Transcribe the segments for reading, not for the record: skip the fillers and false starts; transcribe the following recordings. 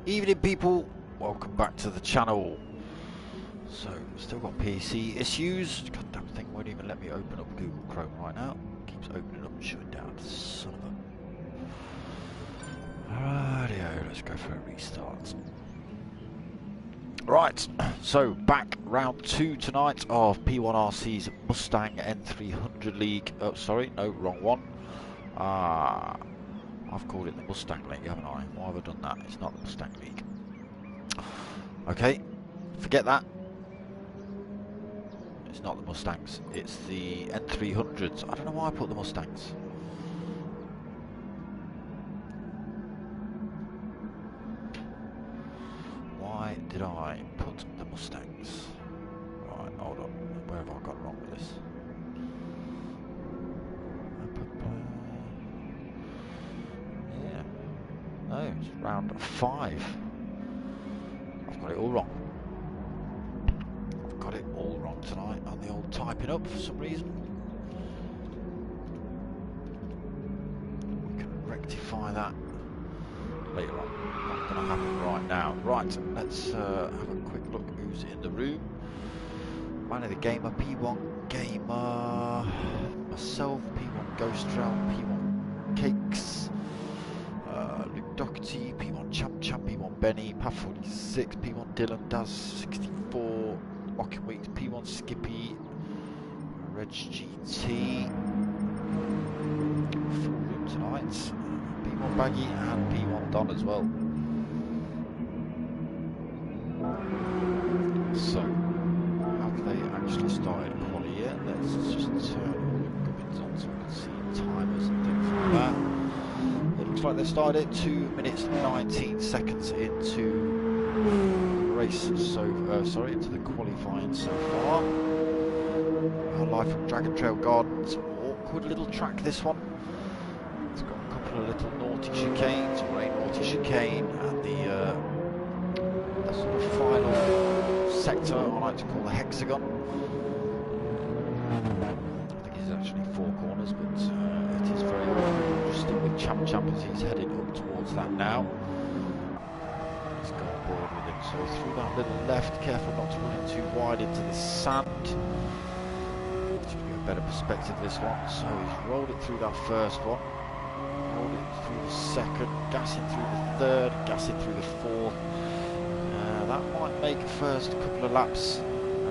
Evening people, welcome back to the channel. So, still got PC issues. Goddamn thing won't even let me open up Google Chrome right now. Keeps opening up and shutting down. Son of a... Rightio, let's go for a restart. Right, so back round 2 tonight of P1RC's Mustang N300 League. Oh, sorry, no, wrong one. I've called it the Mustang League, haven't I? Why have I done that? It's not the Mustang League. Okay, forget that. It's not the Mustangs, it's the N300s. I don't know why I put the Mustangs. Why did I put the Mustangs? Right, hold on. Where have I got wrong with this? Yeah. No, it's round 5. I've got it all wrong. I've got it all wrong tonight on the old typing up for some reason. We can rectify that later on. Not going to happen right now. Right, let's have a quick look who's in the room. Man of the Gamer, P1 Gamer, myself, P1 Ghost Trail, P1 Cakes, Luke Doherty, P1 Champ, P1 Benny, Path 46, P1 Dylan, Daz 64, Mocking Weeks, P1 Skippy, Reg GT, full room tonight, P1 Baggy and P1 Don as well. So, have they actually started quali yet? Let's just turn all the gubbins on so we can see timers and things like that. It looks like they started 2 minutes 19 seconds into race, so sorry, into the qualifying so far. Live from Dragon Trail Gardens, awkward little track this one. It's got a couple of little naughty chicanes, or a naughty chicane, and the sort of final sector I like to call the hexagon. I think it's actually 4 corners, but it is very awkward. Just stick with Champ as he's heading up towards that now. He's got on board with him, so through that little left, careful not to run in too wide into the sand. Should give a better perspective this one. So he's rolled it through that first one, rolled it through the second, gassing through the third, gassing through the fourth. That might make first couple of laps a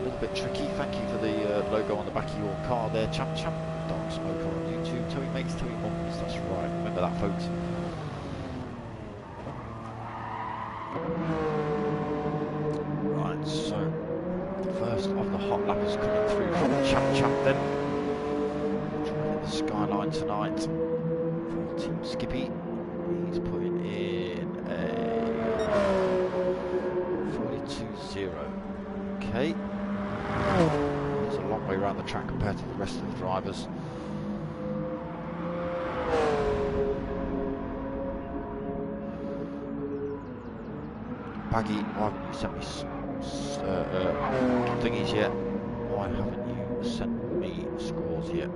little bit tricky. Thank you for the logo on the back of your car there, Champ. Darksmoka on YouTube. Toey makes Toey mums, that's right. Remember that, folks. Right, so first of the hot lappers coming through from Champ then. Trying to hit the skyline tonight for Team Skippy. He's putting in a 42.0. Okay. It's a long way around the track compared to the rest of the drivers. Baggy, why haven't you sent me thingies yet? Why haven't you sent me scores yet?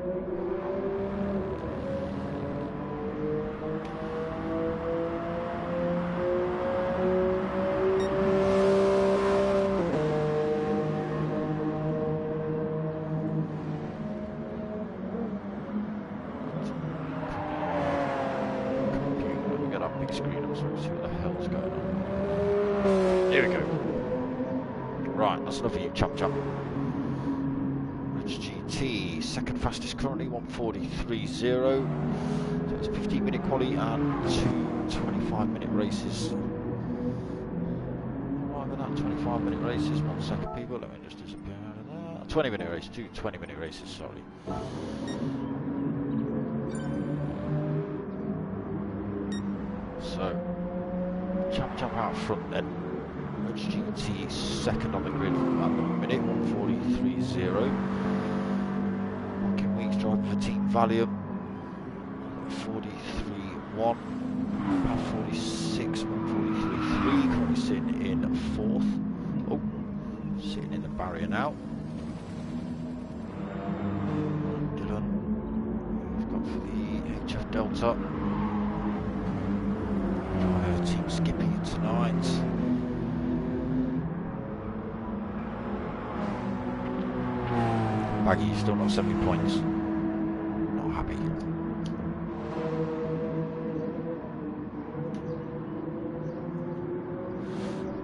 Screen up so we can see what the hell's going on. Here we go. Right, that's enough of you, Champ. Rich GT, second fastest currently, 1:43.0. So it's 15-minute quali and 2 25-minute races. Right with that, 25-minute races. 1 second, people. Let me just disappear out of that. 20-minute race, 2 20-minute races, sorry. So, Champ out front then. GT second on the grid at the minute, 1:43.0. Mocking Weeks driving for Team Valium, 43.1. Path 46, 1:43.3. Currently sitting in 4th. Oh, sitting in the barrier now. Dylan, we've got for the HF Delta. Team Skippy tonight. Baggy, still not 70 points. Not happy.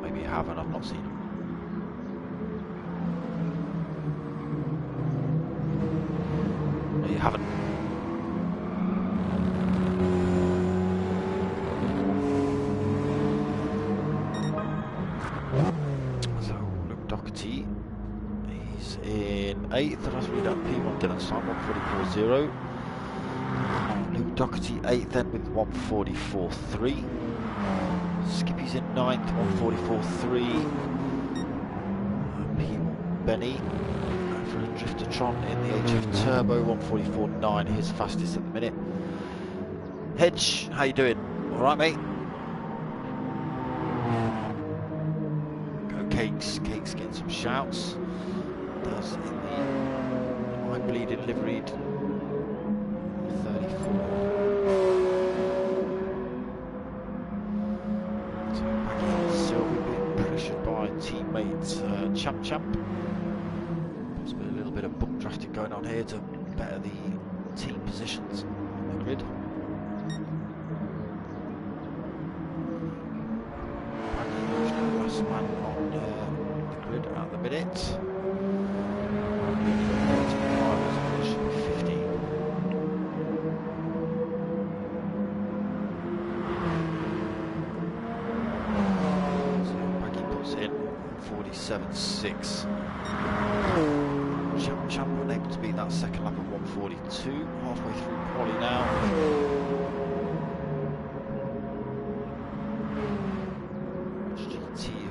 Maybe you have and I've not seen them. No, you haven't. So, Luke Doherty, he's in 8th, and as we done P1 Dylan Simon, 144.0. Luke Doherty 8th then with 144.3. Skippy's in 9th, 144.3. P1 Benny for a Driftertron in the HF Turbo, 144.9, his fastest at the minute. Hedge, how you doing? Alright, mate? Go Cakes, Cakes getting some shouts. Does in the Mind Bleeding liveried 34. So back in Sylvie being pressured by teammate Champ. Possibly a little bit of book drafting going on here to better the team positions on the grid. Last man on the grid at the minute. 15. So Baggy puts in 47.6. Champ unable to beat that second lap of 142. Halfway through quali now.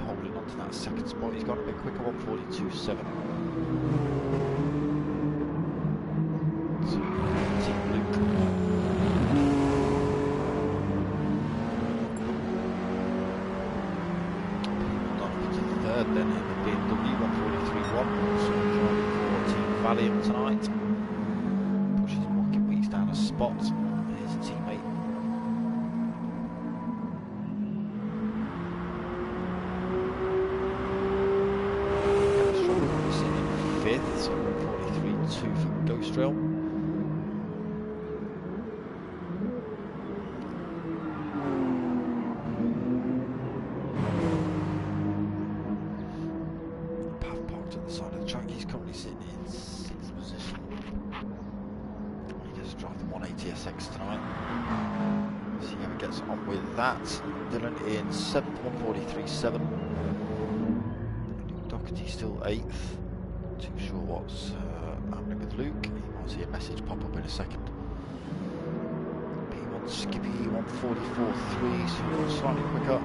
Holding on to that second spot, he's got a bit quicker, 142.7. So, Team Luke. Not up to third then in the BMW, 143.1. So driving for Team Valiant tonight. Pushes Rocket Weeks down a spot. Here's a teammate. So 43.2 for Ghost Rail. Pav parked at the side of the track. He's currently sitting in 6th position. He gets to drive the 180 SX tonight. See how he gets on with that. Dylan in 7th, 143.7. Doherty still 8th. Too sure what's happening with Luke. You might see a message pop up in a second. P1 Skippy 144.3, so slightly quicker.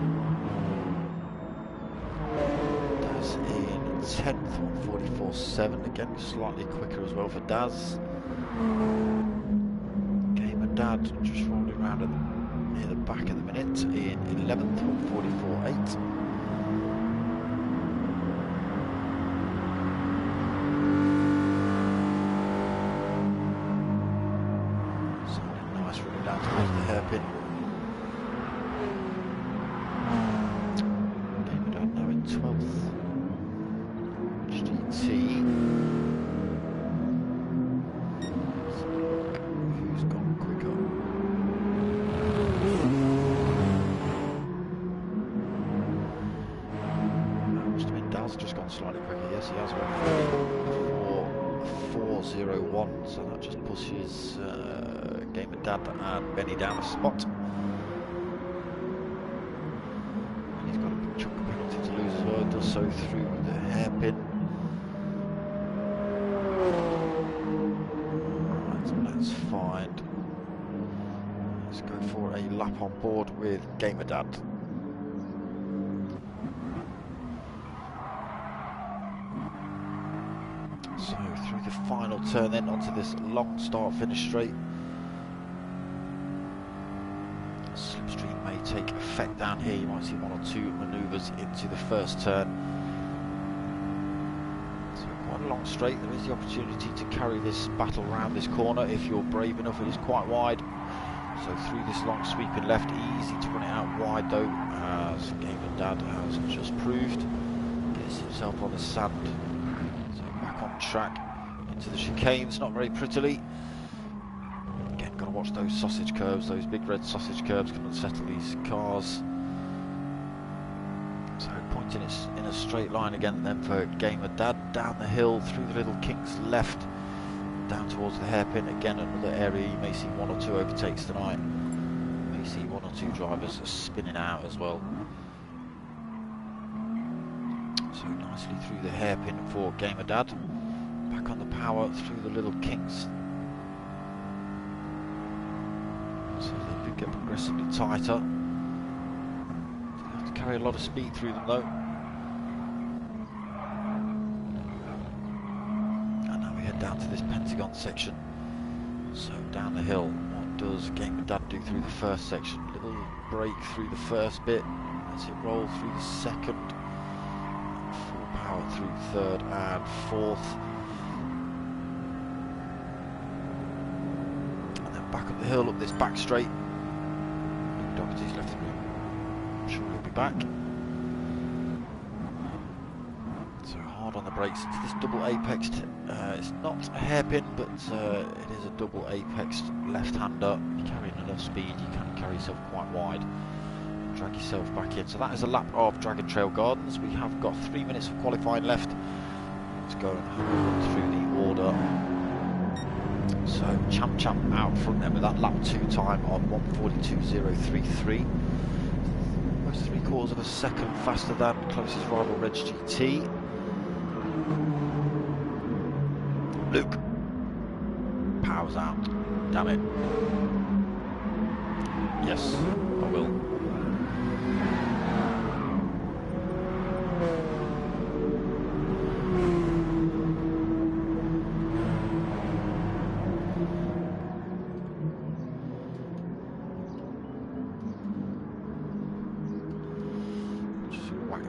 Daz in 10th, 144.7, again slightly quicker as well for Daz. Gamer Dad just rolling around near the back at the minute in 11th, 144.8. Down towards the hairpin. Gamer Dad now in 12th. GT. Who's gone quicker? Must have been Daz just gone slightly quicker. Yes, he has gone 4.01, so that just pushes Gamer Dad and Benny down a spot. And he's got a big chunk of penalty to lose as well. Does so through the hairpin. Right, so let's find. Let's go for a lap on board with Gamer Dad. So through the final turn then onto this long start-finish straight. Slipstream may take effect down here. You might see one or two manoeuvres into the first turn. So quite a long straight. There is the opportunity to carry this battle round this corner if you're brave enough. It is quite wide. So through this long sweeping left, easy to run it out wide though, as Gamer Dad has just proved. Gets himself on the sand. So back on track into the chicanes, not very prettily. Again, got to watch those sausage curves, those big red sausage curves can unsettle these cars. So pointing it in a straight line again then for Gamer Dad, down the hill, through the Little King's left, down towards the hairpin. Again, another area you may see one or two overtakes tonight. You may see one or two drivers spinning out as well. So nicely through the hairpin for Gamer Dad. Back on the power through the Little Kings. So they get progressively tighter. They have to carry a lot of speed through them though. And now we head down to this Pentagon section. So down the hill, what does Gamer Dad do through the first section? Little break through the first bit. Lets it roll through the second. Full power through third and fourth. Back up the hill, up this back straight. Doherty's left the room. I'm sure he'll be back. So hard on the brakes into this double apexed. It's not a hairpin, but it is a double apexed left-hander. If you're carrying enough speed, you can carry yourself quite wide. Drag yourself back in. So that is a lap of Dragon Trail Gardens. We have got 3 minutes of qualifying left. Let's go and have a run through the order. So Champ out front then with that lap 2 time on 1:42.033. Almost 3/4 of a second faster than closest rival Reg GT. Luke powers out. Damn it. Yes, I will.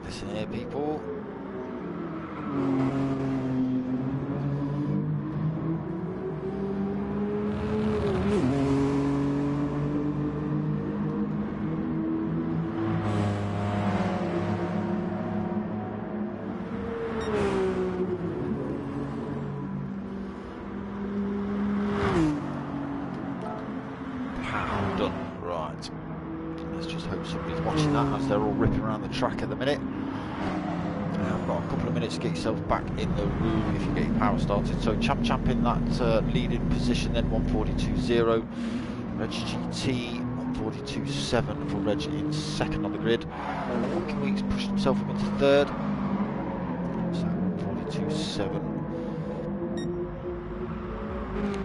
Listen here, people. Done. Right. Let's just hope somebody's watching that as they're all ripping around the track at the minute. I've got a couple of minutes to get yourself back in the room if you get your power started. So Champ in that leading position then, 1:42.0. Reg GT 1:42.7 for Reg in second on the grid. Walking Weeks pushed himself up into third. So 1:42.7.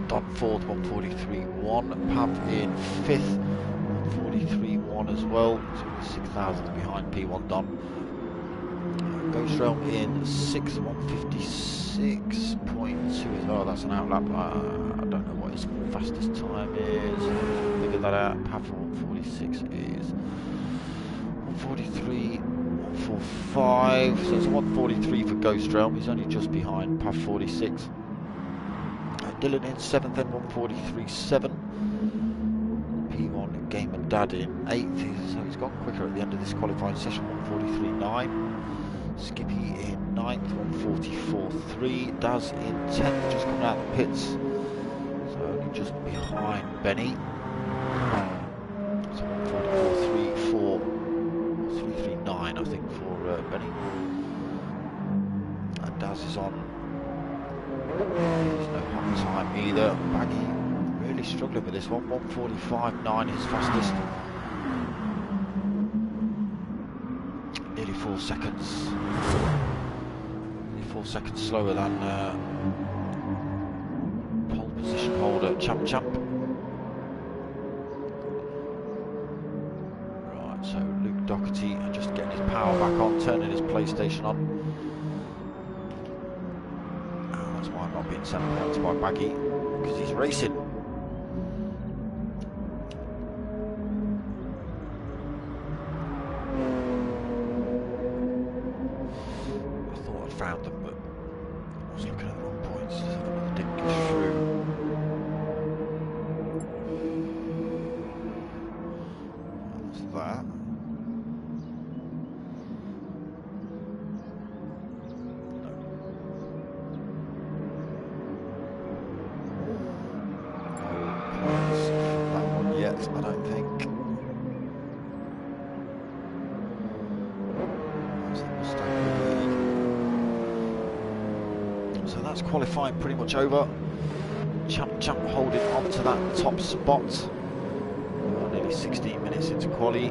Don fourth, 1:43.1. Pav in fifth, 1:43.1 as well. So 6,000 behind P1 Don. Ghost Realm in 6th, 1:56.2 as well. That's an outlap. I don't know what his fastest time is. Figure that out. Pav for 1:46 is 1:43, 1:45. So it's 1:43 for Ghost Realm. He's only just behind Pav 46. Dylan in 7th, then 1:43.7. P1 Gamer Dad in 8th. So he's gone quicker at the end of this qualifying session. 1:43.9. Skippy in 9th, 1:44.3. Daz in 10th, just coming out of the pits. So only just behind Benny. So 1:44.3 for 3:39, I think, for Benny. And Daz is on. There's no hot time either. Baggy really struggling with this one. 1:45.9 his fastest. Nearly 4 seconds. Nearly 4 seconds slower than pole position holder Champ. Right, so Luke Doherty just getting his power back on, turning his PlayStation on. Oh, that's why I'm not being sent points by Baggy, because he's racing. Found them, but I was looking at the wrong points. Didn't get through. What's that? No. That's qualifying pretty much over. Champ holding on to that top spot. Nearly 16 minutes into quali.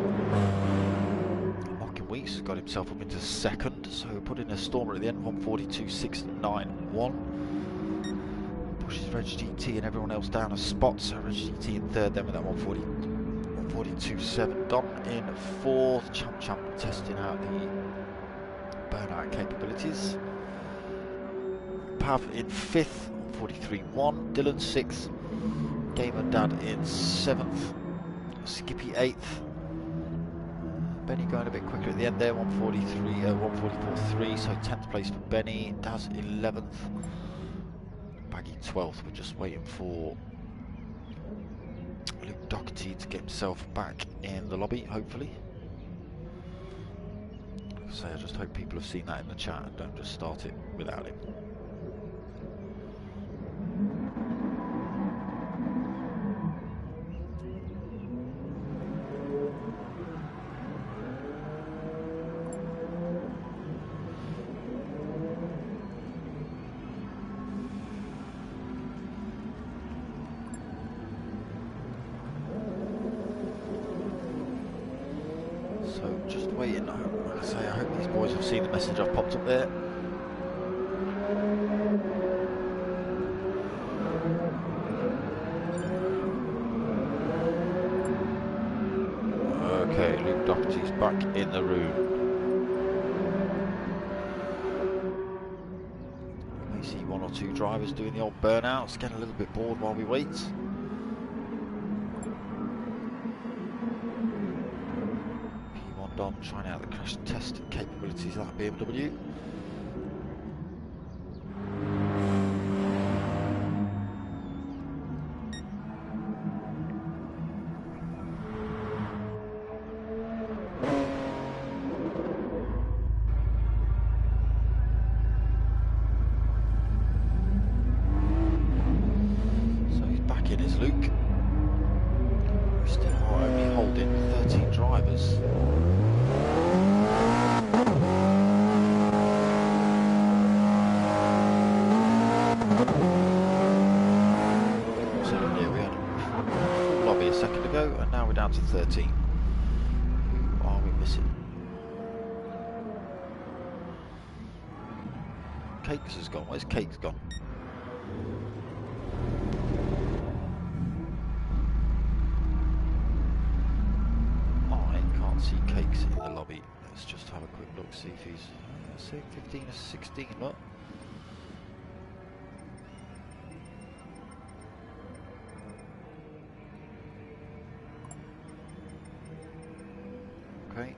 Weeks got himself up into second, so put in a stormer at the end, 142.691. Pushes Reg GT and everyone else down a spot, so Reg GT in third, then with that 142.7. Don in fourth, Champ testing out the burnout capabilities. Pav in fifth, 143.1. Dylan sixth, Gamer Dad in seventh, Skippy eighth. Benny going a bit quicker at the end there, 144.3, so 10th place for Benny. Daz 11th, Baggy 12th. We're just waiting for Luke Doherty to get himself back in the lobby, hopefully. Like I say, I just hope people have seen that in the chat and don't just start it without him. So just waiting. Like I say, I hope these boys have seen the message I've popped up there. Okay, Luke Doherty's back in the room. You may see one or two drivers doing the old burnouts, getting a little bit bored while we wait. Don trying out the crash test capabilities of that BMW. So he's back in his Luke. We still are only holding 13 drivers. And now we're down to 13. Who are we missing? Cakes has gone. Where's Cakes gone? I can't see Cakes in the lobby. Let's just have a quick look, see if he's say 15 or 16. Look. Okay,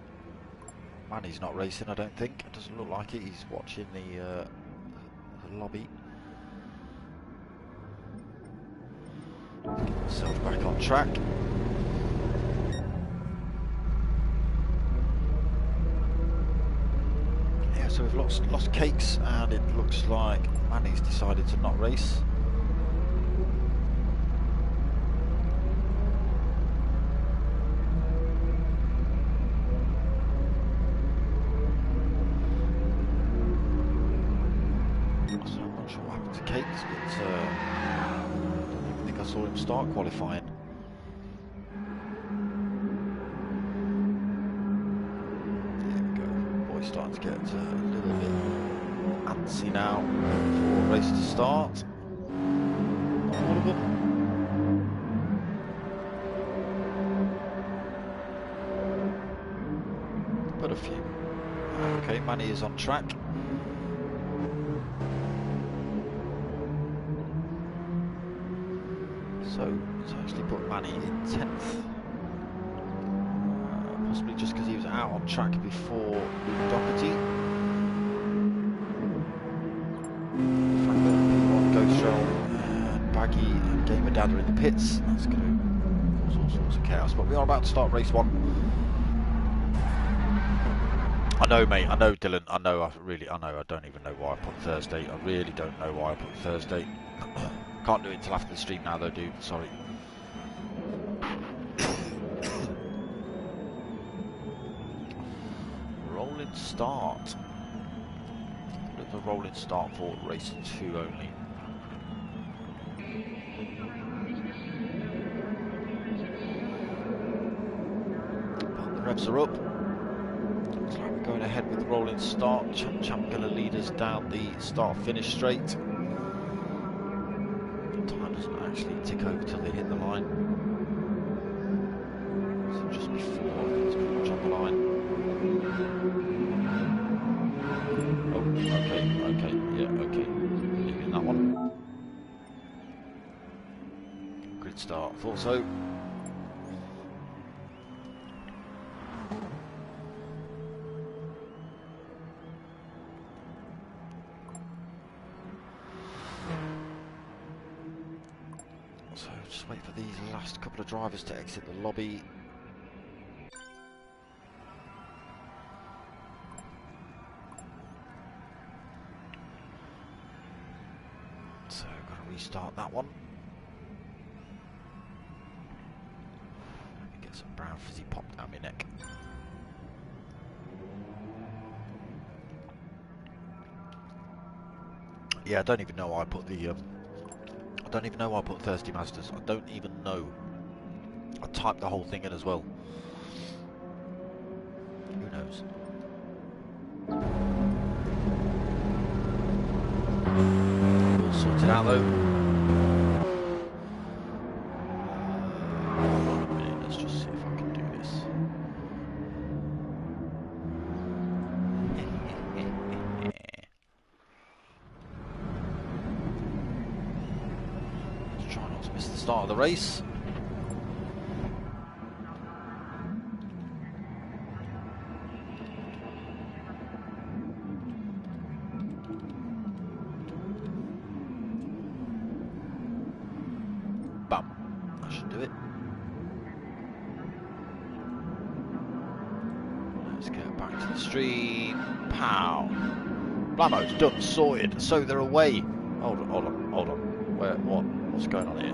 Manny's not racing, I don't think. It doesn't look like it. He's watching the lobby. Get himself back on track. Yeah, so we've lost Cakes, and it looks like Manny's decided to not race. Saw him start qualifying. There we go. Boys starting to get a little bit antsy now for a race to start. Not all of them. But a few. Okay, Manny is on track. So it's actually put Manny in 10th, possibly just because he was out on track before Luke Doherty. P1 Ghost Shell and Baggy and Gamer Dad are in the pits. That's going to cause all sorts of chaos. But we are about to start race one. I know, mate. I know, Dylan. I know. I don't even know why I put Thursday. I really don't know why I put Thursday. Can't do it until after the stream now though, dude. Sorry. Rolling start. Looks the rolling start for race 2 only. But the revs are up. Looks like we're going ahead with the rolling start. Champ going to lead us down the start-finish straight. Time doesn't actually tick over till they hit the line. So just before, it's pretty much on the line. Oh, okay, yeah, okay. Leaving that one. Grid start, thought so. So just wait for these last couple of drivers to exit the lobby. So got to restart that one. Let me get some brown fizzy pop down my neck. Yeah, I don't even know why I put the I don't even know why I put Thirsty Masters. I don't even know. I typed the whole thing in as well. Who knows? We'll sort it out though. Hold on a minute, let's just see if I can do this. Let's try not to miss the start of the race. Do it. Let's get back to the stream. Pow. Blamo's done, sorted. So they're away. Hold on. Where? What? What's going on here?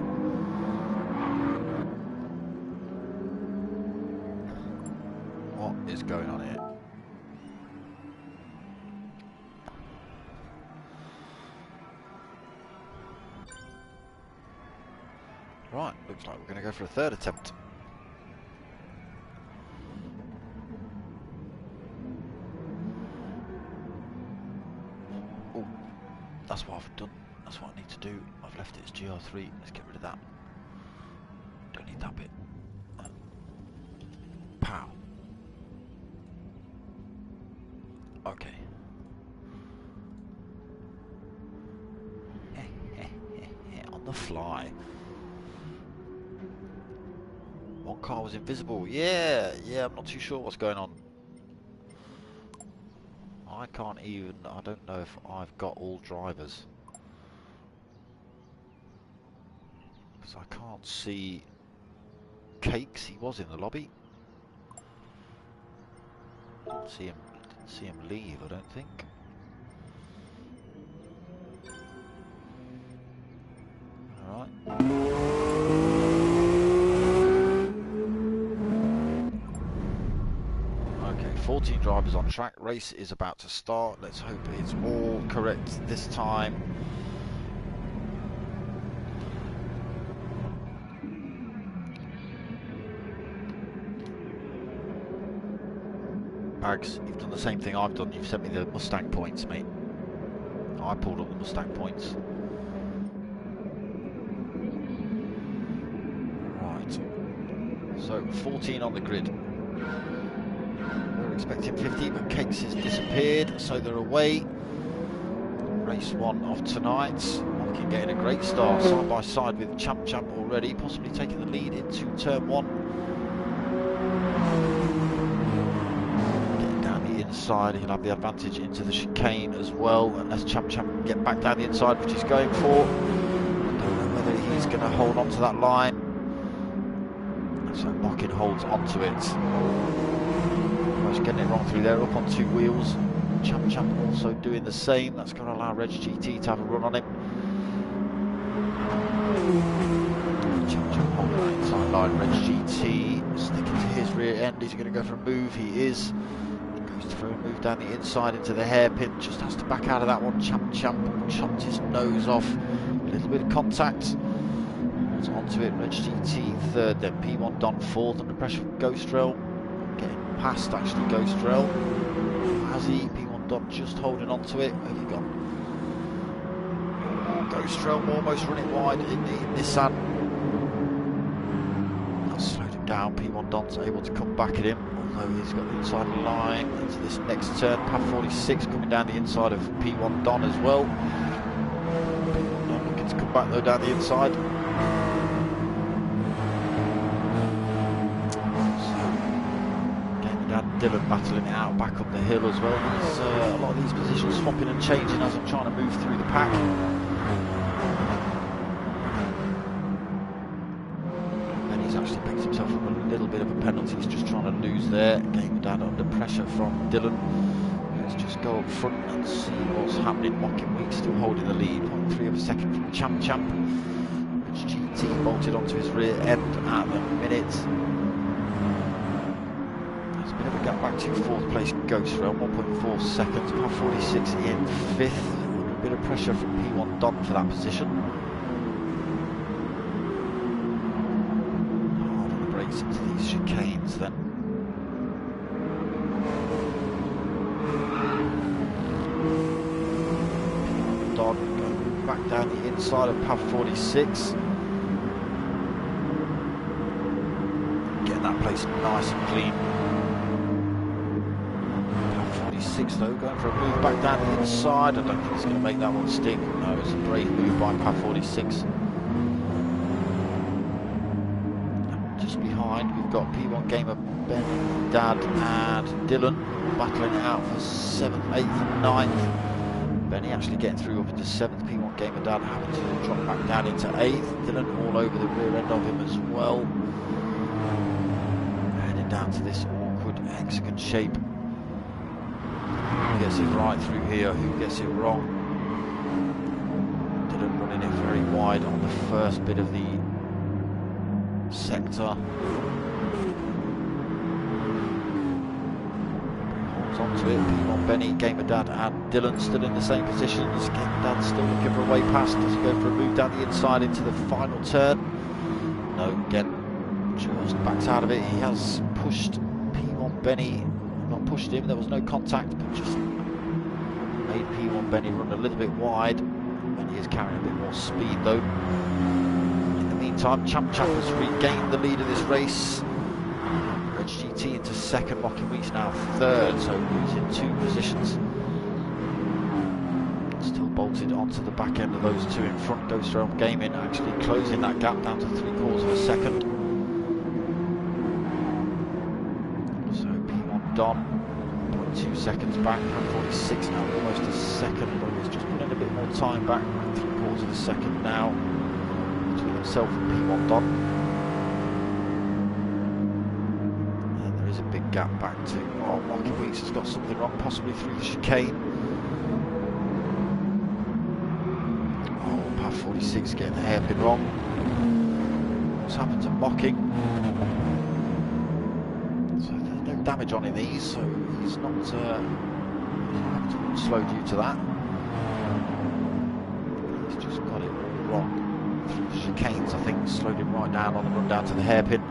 What is going on here? Right, looks like we're going to go for a third attempt. Oh, that's what I've done. That's what I need to do. I've left it as GR3. Let's get rid of that. Don't need that bit. Pow. Okay. On the fly. One car was invisible. Yeah, I'm not too sure what's going on. I can't even, I don't know if I've got all drivers. Because I can't see Cakes, he was in the lobby. Didn't see him leave, I don't think. Alright. 14 drivers on track. Race is about to start. Let's hope it's all correct this time. Bags, you've done the same thing I've done. You've sent me the Mustang points, mate. I pulled up the Mustang points. Right. So 14 on the grid. Expecting 50, but Cakes has disappeared, so they're away. Race 1 of tonight. Looking getting a great start, side by side with Champ already, possibly taking the lead into turn 1. Getting down the inside, he'll have the advantage into the chicane as well, unless Champ can get back down the inside, which he's going for. I don't know whether he's going to hold on to that line. So Mockin holds onto it. Getting it wrong through there, up on 2 wheels. Champ also doing the same. That's going to allow Reg GT to have a run on him. Champ holding that inside line. Reg GT sticking to his rear end. Is he going to go for a move? He is. He Christopher moved down the inside into the hairpin, just has to back out of that one. Champ chopped his nose off, a little bit of contact. Onto it, Reg GT third, then P1 Don fourth, under pressure from Ghost Rail, getting past actually Ghost Rail. Has he? P1 Don just holding on to it. Where have you gone? Ghost Rail almost running wide in the Nissan. That slowed him down. P1 Don's able to come back at him, although he's got the inside line into this next turn. PAV 46 coming down the inside of P1 Don as well. P1 Don looking to come back though down the inside. Dylan battling it out back up the hill as well. There's a lot of these positions swapping and changing as I'm trying to move through the pack. And he's actually picked himself up a little bit of a penalty. He's just trying to lose there. Game down under pressure from Dylan. Let's just go up front and see what's happening. Mocking Week still holding the lead. 0.3 of a second from Champ. Which GT bolted onto his rear end at the minute. Bit of a gap back to fourth place Ghost Rail, 1.4 seconds. PAV 46 in fifth. A bit of pressure from P1 Don for that position. Hard on the brakes into these chicanes then. P1 Don going back down the inside of PAV 46. Getting that place nice and clean. 6 though, going for a move back down the inside. I don't think he's going to make that one stick. No, it's a brave move by PAV 46. And just behind we've got P1 Gamer, Ben, Dad and Dylan battling it out for 7th, 8th and 9th. Benny actually getting through up into 7th. P1 Gamer Dad having to drop back down into 8th. Dylan all over the rear end of him as well. Heading down to this awkward hexagon shape. Who gets it right through here, who gets it wrong? Dylan running it very wide on the first bit of the sector. Holds on to it, P1 Benny, Gamer Dad and Dylan still in the same positions. Gamer Dad still looking for a way past. Does he go for a move down the inside into the final turn? No, again, just backs out of it. He has pushed P1 Benny. Not pushed him, there was no contact, but just made P1 Benny run a little bit wide. Benny is carrying a bit more speed though. In the meantime, Champ has regained the lead of this race. Reg GT into second, Mocking Week's now third, so losing 2 positions. Still bolted onto the back end of those 2 in front. Ghost Rail Gaming actually closing that gap down to 3/4 of a second. Don, 0.2 seconds back, PAV 46 now almost a second, but he's just putting a bit more time back, 3/4 of a second now between himself and P1 Don. And there is a big gap back to, oh, Mocking Weeks has got something wrong, possibly through the chicane. Oh, PAV 46 getting the hairpin wrong. What's happened to Mocking? Damage on in these, so he's not slow due to that. He's just got it wrong through the chicanes, I think, slowed him right down on the run down to the hairpin.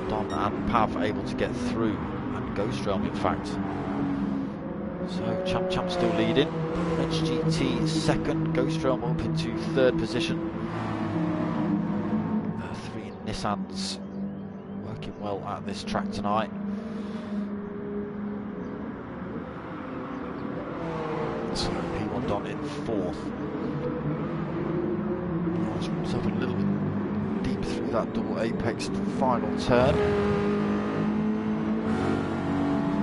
Don and Pav able to get through, and Ghost Rail in fact. So Champ still leading. Reg GT second, Ghost Rail up into third position. The 3 Nissans working well at this track tonight. So P1 Don in fourth. He's himself a little bit deep through that double apex final turn.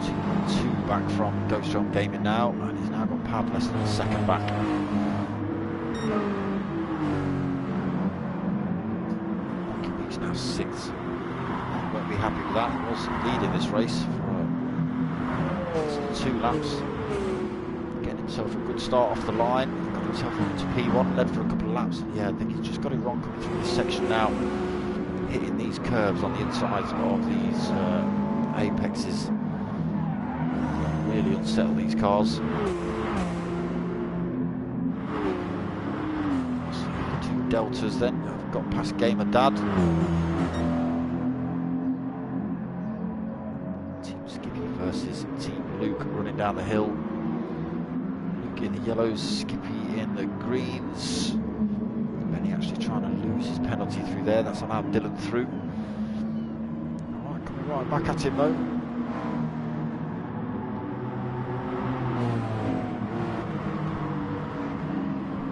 2.2 back from Ghost Rail Gaming now, and he's now got Pav less than a second back. He's now 6th. Won't be happy with that. He was leading this race for 2 laps. Himself a good start off the line, got himself into P1, led for a couple of laps. Yeah, I think he's just got it wrong coming through this section now, hitting these curves on the insides of these apexes. really unsettle these cars. So the two Deltas then have got past Gamer Dad. Team Skippy versus Team Luke running down the hill. Luke in the yellows, Skippy in the greens. Benny actually trying to lose his penalty through there. That's allowed Dylan through. Alright, coming right back at him though.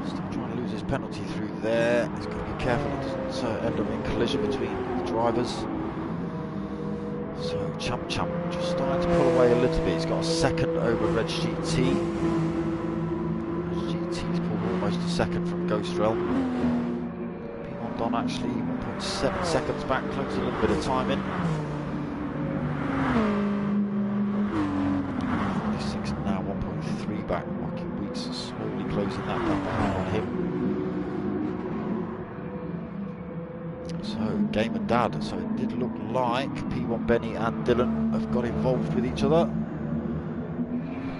Still trying to lose his penalty through there. He's got to be careful he doesn't end up in collision between the drivers. So Champ just starting to pull away a little bit. He's got a second over Reg GT. Reg GT's pulled almost a second from Ghost Realm. P1 Don actually 1.7 seconds back, close a little bit of time in. 46 now 1.3 back. Rocky Weeks slowly closing that gap behind on him. So, Gamer Dad. So it did look like P1 Benny and Dylan have got involved with each other.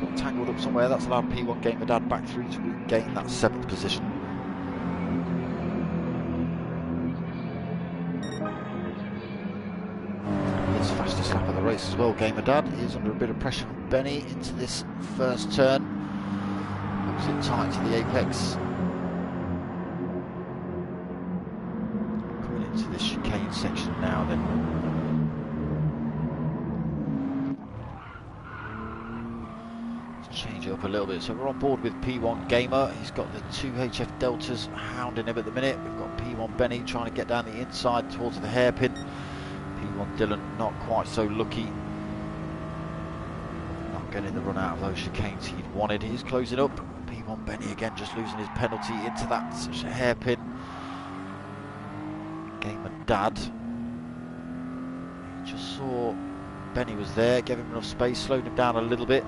Got tangled up somewhere. That's allowed P1 Gamer Dad back through to regain that 7th position. His fastest lap of the race as well. Gamer Dad is under a bit of pressure from Benny into this first turn. Looks it tight to the apex. Into this chicane section now then. Let's change it up a little bit. So we're on board with P1 Gamer. He's got the 2 HF Deltas hounding him at the minute. We've got P1 Benny trying to get down the inside towards the hairpin. P1 Dylan not quite so lucky. Not getting the run out of those chicanes he'd wanted. He's closing up. P1 Benny again just losing his penalty into that hairpin. Gamer Dad, he just saw Benny was there, gave him enough space, slowed him down a little bit,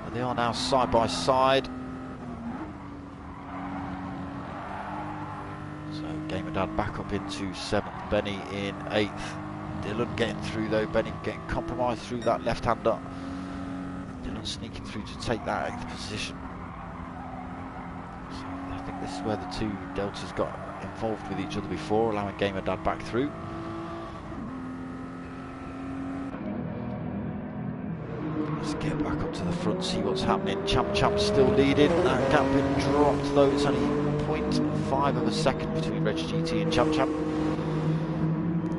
but they are now side by side. So Gamer Dad back up into 7th, Benny in 8th. Dylan getting through though, Benny getting compromised through that left-hander. Dylan sneaking through to take that 8th position. So I think this is where the two Deltas got involved with each other before, allowing Gamer Dad back through. Let's get back up to the front, see what's happening. Champ still leading. That gap been dropped though. It's only 0.5 of a second between Reg GT and Champ.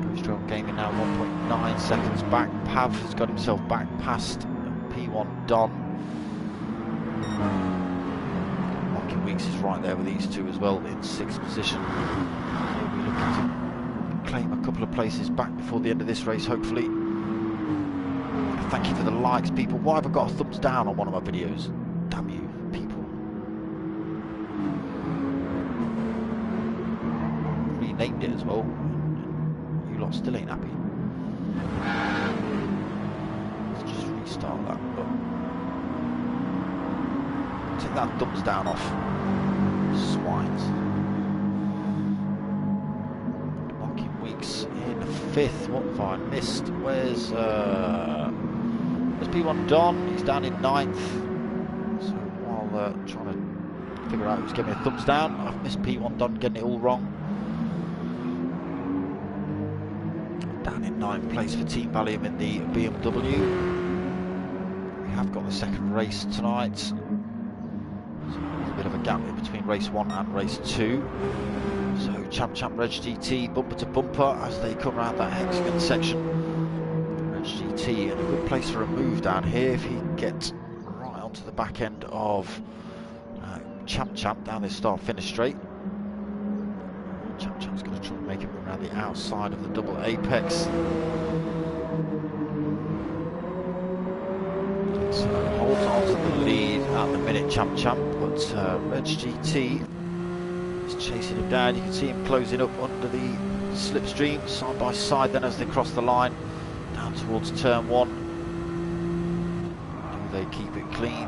Ghost Realm Gaming now 1.9 seconds back. Pav has got himself back past P1 Don. Weeks is right there with these two as well in 6th position. He'll be looking to claim a couple of places back before the end of this race, hopefully. Thank you for the likes, people. Why have I got a thumbs down on one of my videos? Damn you, people. Renamed it as well. You lot still ain't happy. Let's just restart that. Take that thumbs down off. Swines. Locking Weeks in 5th. What have I missed? Where's P1 Don? He's down in 9th. So while trying to figure out who's giving me a thumbs down, I've missed P1 Don getting it all wrong. Down in 9th place for Team Valium in the BMW. We have got the 2nd race tonight. So a little bit of a gap in between race 1 and race 2. So Champ Reg GT bumper to bumper as they come around that hexagon section. Reg GT in a good place for a move down here if he gets right onto the back end of Champ down this start finish straight. Champ's going to try and make it around the outside of the double apex. So holds on to the lead at the minute, Champ, but Reg GT is chasing him down. You can see him closing up under the slipstream, side by side then as they cross the line, down towards turn 1. Do they keep it clean?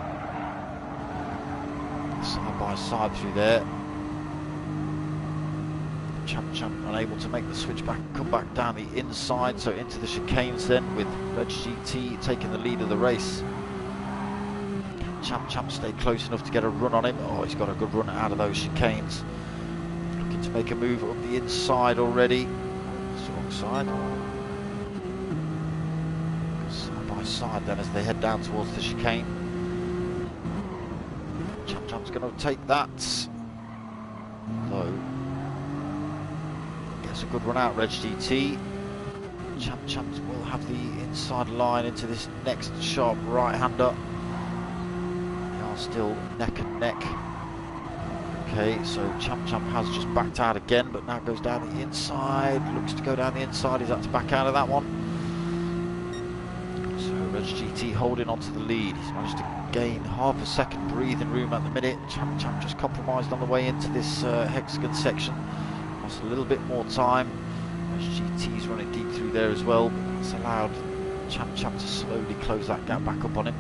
Side by side through there. Champ unable to make the switch back, come back down the inside, so into the chicanes then with Reg GT taking the lead of the race. Champ stayed close enough to get a run on him. Oh, he's got a good run out of those chicanes. Looking to make a move up the inside already. It's the wrong side. Side by side then as they head down towards the chicane. Champ's going to take that. Though, gets a good run out, Reg GT. Champs will have the inside line into this next sharp right-hander. They are still neck and neck. Okay, so Champ has just backed out again, but now goes down the inside. Looks to go down the inside. He's had to back out of that one. So Reg GT holding on to the lead. He's managed to gain half a second breathing room at the minute. Champ just compromised on the way into this hexagon section. Lost a little bit more time. GT's running deep through there as well, but that's allowed Champ to slowly close that gap back up on him.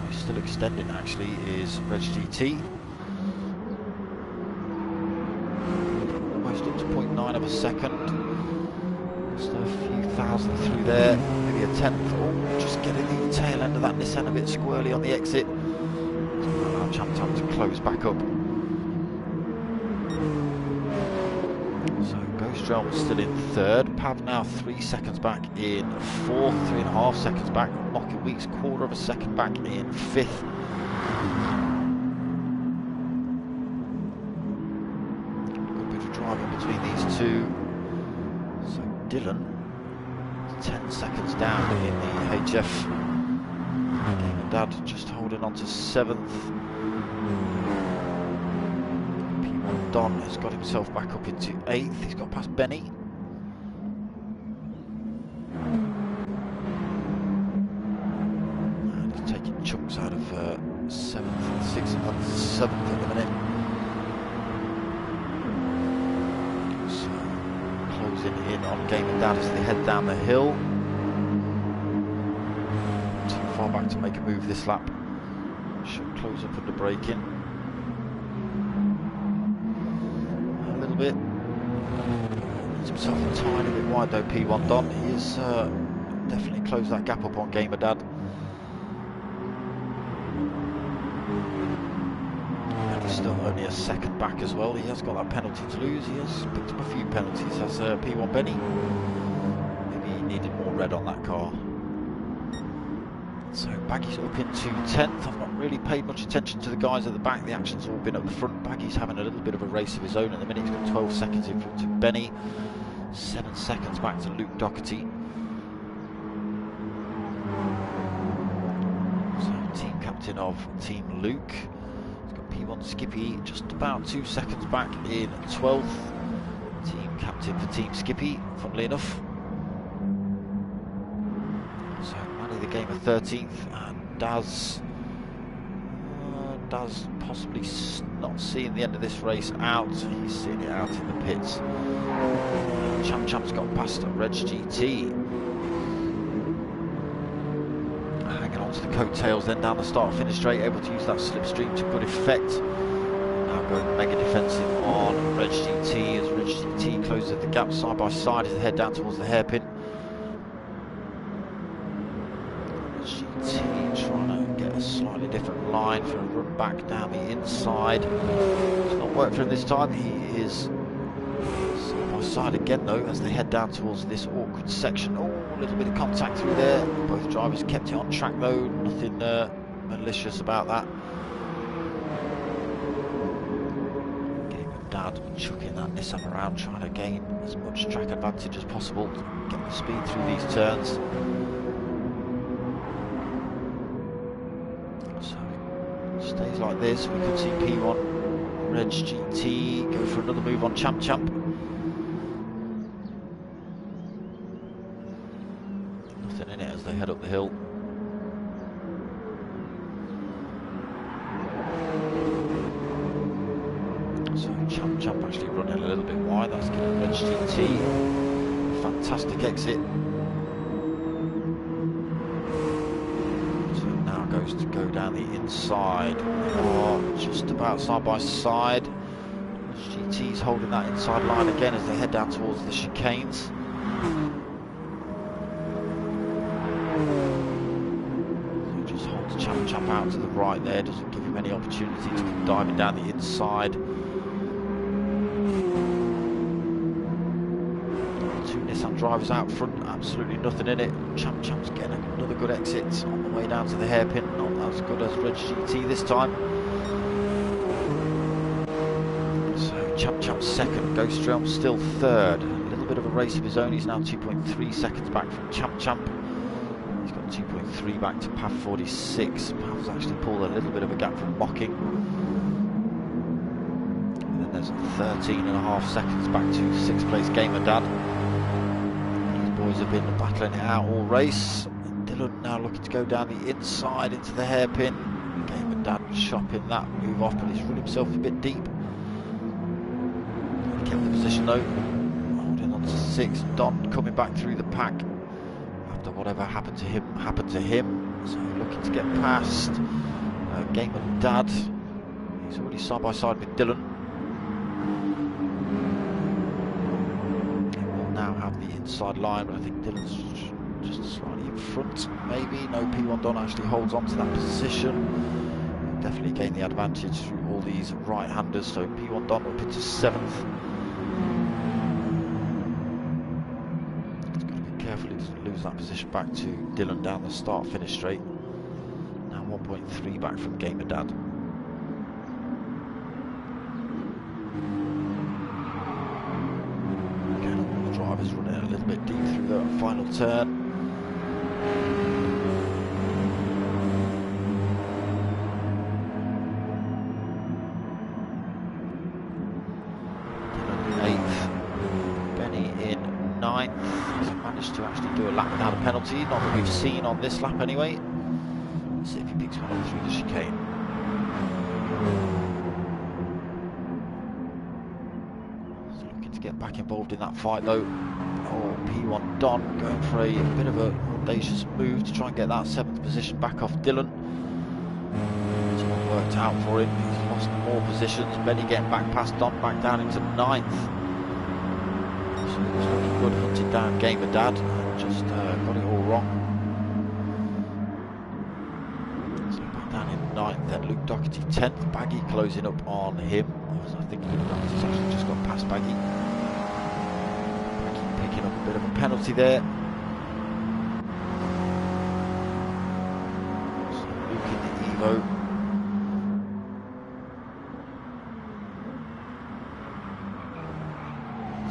He's still extending actually is Reg GT. Almost up to 0.9 of a second. Just a few thousand through there, maybe a tenth. Oh, just getting the tail end of that Nissan a bit squirrely on the exit. Allow Champ to close back up. So Ghost Realm still in third. Pav now 3 seconds back in fourth, 3.5 seconds back. Rocket Weeks quarter of a second back in fifth. Good bit of driving between these two. So Dylan 10 seconds down in the HF. Game and Dad just holding on to seventh. Don has got himself back up into 8th. He's got past Benny. And he's taking chunks out of 7th and 6th and 7th at the minute. So closing in on Game and Dad as they head down the hill. Too far back to make a move this lap. Should close up under braking. Bit. Needs himself a tiny bit wide though, P1 Don. He has definitely closed that gap up on Gamer Dad. And he's still only a second back as well. He has got that penalty to lose. He has picked up a few penalties as P1 Benny. Maybe he needed more red on that car. So Baggy's up into 10th. I've not really paid much attention to the guys at the back. The action's all been up the front. Baggy's having a little bit of a race of his own at the minute. He's got 12 seconds in front of Benny. 7 seconds back to Luke Doherty. So team captain of Team Luke. He's got P1 Skippy just about 2 seconds back in 12th. Team captain for Team Skippy, funnily enough. So the game of 13th, and Daz possibly not seeing the end of this race out. He's seeing it out in the pits. Champ's got past Reg GT. Hanging on to the coattails then down the start-finish straight, able to use that slipstream to good effect. Now going mega defensive on Reg GT as Reg GT closes the gap side by side as they head down towards the hairpin. Trying to get a slightly different line for a run back down the inside. It's not worked for him this time. He is side by side again though as they head down towards this awkward section. Oh, a little bit of contact through there. Both drivers kept it on track though. Nothing malicious about that. Game of Dad chucking that Nissan around, trying to gain as much track advantage as possible to get the speed through these turns. Stays like this, we could see P1 Reg GT go for another move on Champ. Nothing in it as they head up the hill. So Champ actually running a little bit wide. That's giving Reg GT a fantastic exit. Goes to go down the inside. Oh, just about side by side. GT's holding that inside line again as they head down towards the chicanes. Champ out to the right there, doesn't give him any opportunity to come diving down the inside. Two Nissan drivers out front, absolutely nothing in it. Champ's getting another good exit on the way down to the hairpin, not as good as Reg GT this time. So Champ's second, Ghost Realm still third. A little bit of a race of his own, he's now 2.3 seconds back from Champ. He's got 2.3 back to PAF 46. PAF's actually pulled a little bit of a gap from Mocking. And then there's 13.5 seconds back to 6th place Gamer Dad. These boys have been battling it out all race. Dylan now looking to go down the inside into the hairpin. Gamer Dad chopping that move off, but he's run himself a bit deep. He kept the position though, holding on to 6. Don coming back through the pack. After whatever happened to him, So looking to get past Gamer Dad. He's already side by side with Dylan. He will now have the inside line, but I think Dylan's just slightly in front. Maybe. No, P1 Don actually holds on to that position. Definitely gained the advantage through all these right-handers. So P1 Don up into 7th. Carefully doesn't lose that position back to Dylan down the start-finish straight. Now 1.3 back from Gamer Dad. Again, all the drivers running a little bit deep through the final turn. Dylan 8th, Benny in 9th. To actually do a lap without a penalty, not that we've seen on this lap anyway. Let's see if he picks one up through the chicane. So looking to get back involved in that fight though. Oh, P1 Don going for a bit of a audacious move to try and get that 7th position back off Dylan. It's not worked out for him, he's lost more positions. Benny getting back past Don, back down into 9th. It's looking good, hunted down Gamer Dad, and just got it all wrong. So back down in 9th, then Luke Doherty 10th, Baggy closing up on him. I think Luke Doherty's actually just got past Baggy. Baggy picking up a bit of a penalty there. So Luke in the Evo.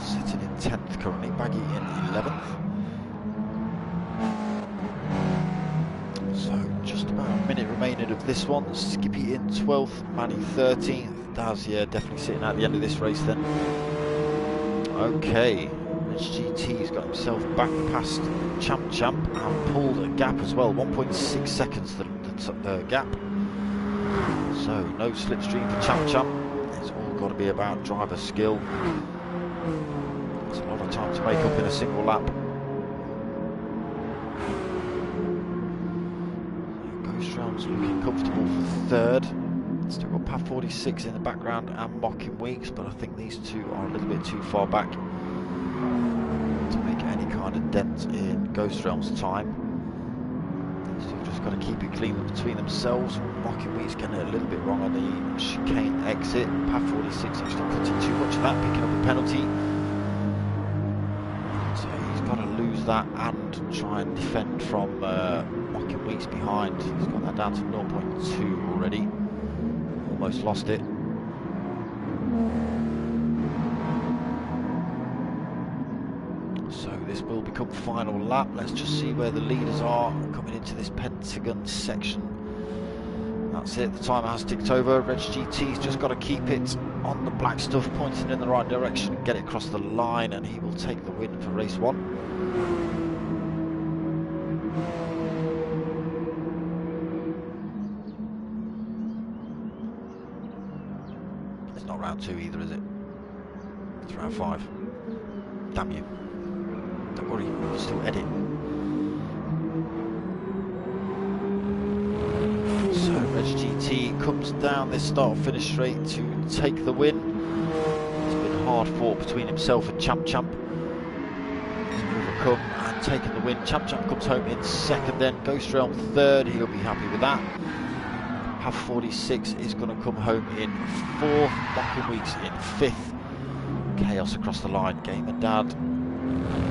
Sitting in 10th currently, Baggy in 11th. So just about a minute remaining of this one. Skippy in 12th, Manny 13th. Daz, yeah, definitely sitting at the end of this race then. Okay, Reg GT's got himself back past Champ and pulled a gap as well. 1.6 seconds the gap. So no slipstream for Champ. It's all got to be about driver skill. It's a lot of time to make up in a single lap. Ghost Realm's looking comfortable for 3rd. Still got PAF 46 in the background and Mocking Weeks, but I think these two are a little bit too far back to make any kind of dent in Ghost Realm's time. These two have just got to keep it clean between themselves. Mocking Weeks getting it a little bit wrong on the chicane exit. PAF 46 actually cutting too much of that, picking up a penalty. So he's got to lose that and try and defend from Mocking Weeks behind. He's got that down to 0.2 already. Almost lost it. So this will become final lap. Let's just see where the leaders are coming into this Pentagon section. That's it, the timer has ticked over. Reg GT's just got to keep it on the black stuff, pointing in the right direction, get it across the line, and he will take the win for race 1. It's not round 2 either, is it? It's round 5. Damn you. Don't worry, we'll still edit. So Reg GT comes down this start-finish straight to take the win. It's been hard fought between himself and Champ. He's overcome and taken the win. Champ comes home in 2nd then. Ghost Realm 3rd, he'll be happy with that. Pav 46 is going to come home in 4th, Mocking Weeks in 5th. Chaos across the line. Gamer Dad,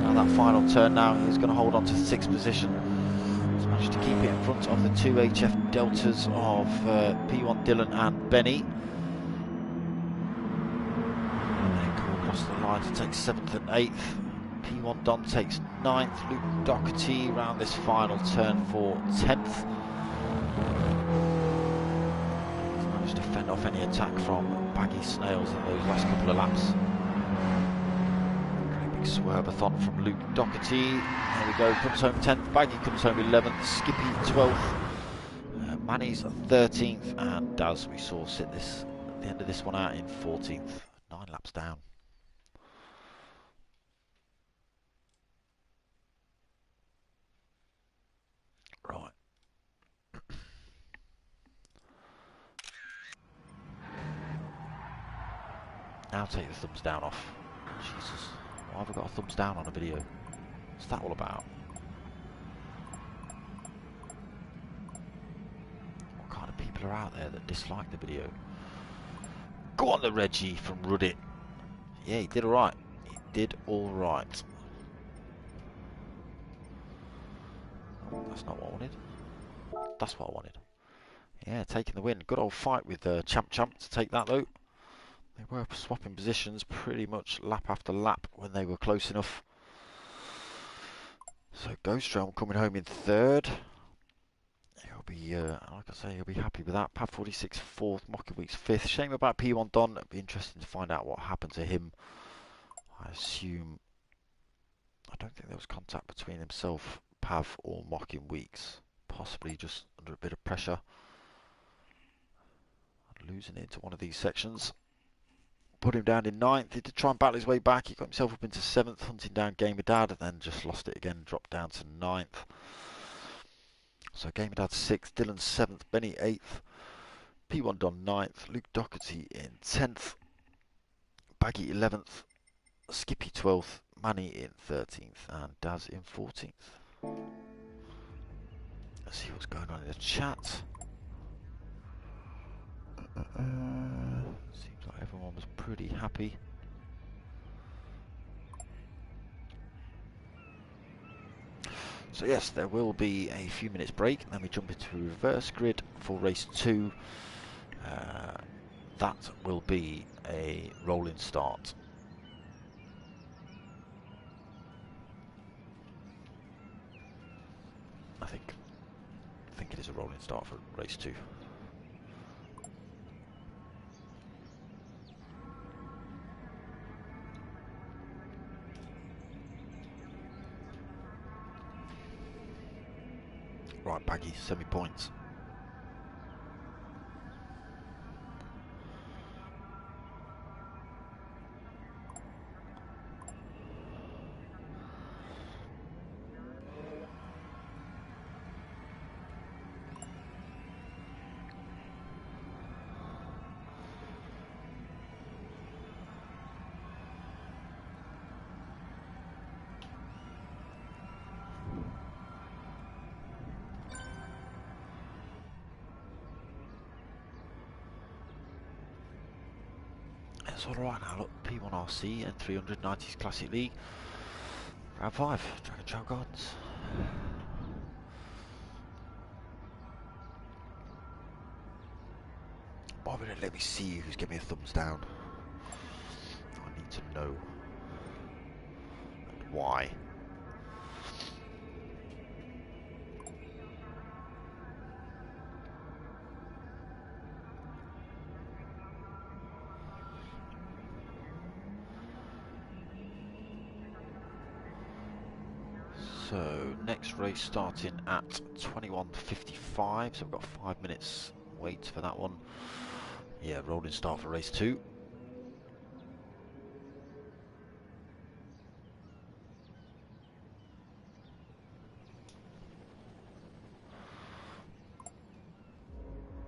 now that final turn now, he's going to hold on to 6th position. He's managed to keep it in front of the 2 HF Deltas of P1 Dylan and Benny. And then come across the line to take 7th and 8th. P1 Don takes 9th. Luke Doherty round this final turn for 10th. He's managed to fend off any attack from Baggy Snails in those last couple of laps. Great big swerve-a-thon from Luke Doherty. There we go, comes home 10th. Baggy comes home 11th. Skippy 12th. Manny's 13th. And Daz, we saw sit this at the end of this one out in 14th. 9 laps down. Right. Now take the thumbs down off. Jesus, why have I got a thumbs down on a video? What's that all about? What kind of people are out there that dislike the video? Go on the Reggie from Ruddit. Yeah, he did alright. He did alright. Oh, that's not what I wanted. That's what I wanted. Yeah, taking the win. Good old fight with Champ to take that though. They were swapping positions pretty much lap after lap when they were close enough. So Ghost Realm coming home in 3rd. He'll be, like I say, he'll be happy with that. Pav 46 4th, Mocking Weeks 5th. Shame about P1 Don. It'll be interesting to find out what happened to him. I don't think there was contact between himself, Pav, or Mocking Weeks. Possibly just under a bit of pressure. Losing it into one of these sections. Put him down in 9th. He did try and battle his way back. He got himself up into 7th, hunting down Gamer Dad, and then just lost it again, dropped down to 9th. So Gamer Dad 6th, Dylan 7th, Benny 8th, P1 Don 9th, Luke Doherty in 10th, Baggy 11th, Skippy 12th, Manny in 13th, and Daz in 14th. Let's see what's going on in the chat. Seems like everyone was pretty happy. So yes, there will be a few minutes break, and then we jump into reverse grid for race 2. That will be a rolling start. I think it is a rolling start for race 2. Right, Baggy, send me points. It's alright now, look, P1RC N300 90's Classic League. Round 5, Dragon Trail Gardens. Why would it let me see who's giving me a thumbs down? I need to know. And why? So next race starting at 21:55, so we've got 5 minutes wait for that one. Yeah, rolling start for race 2.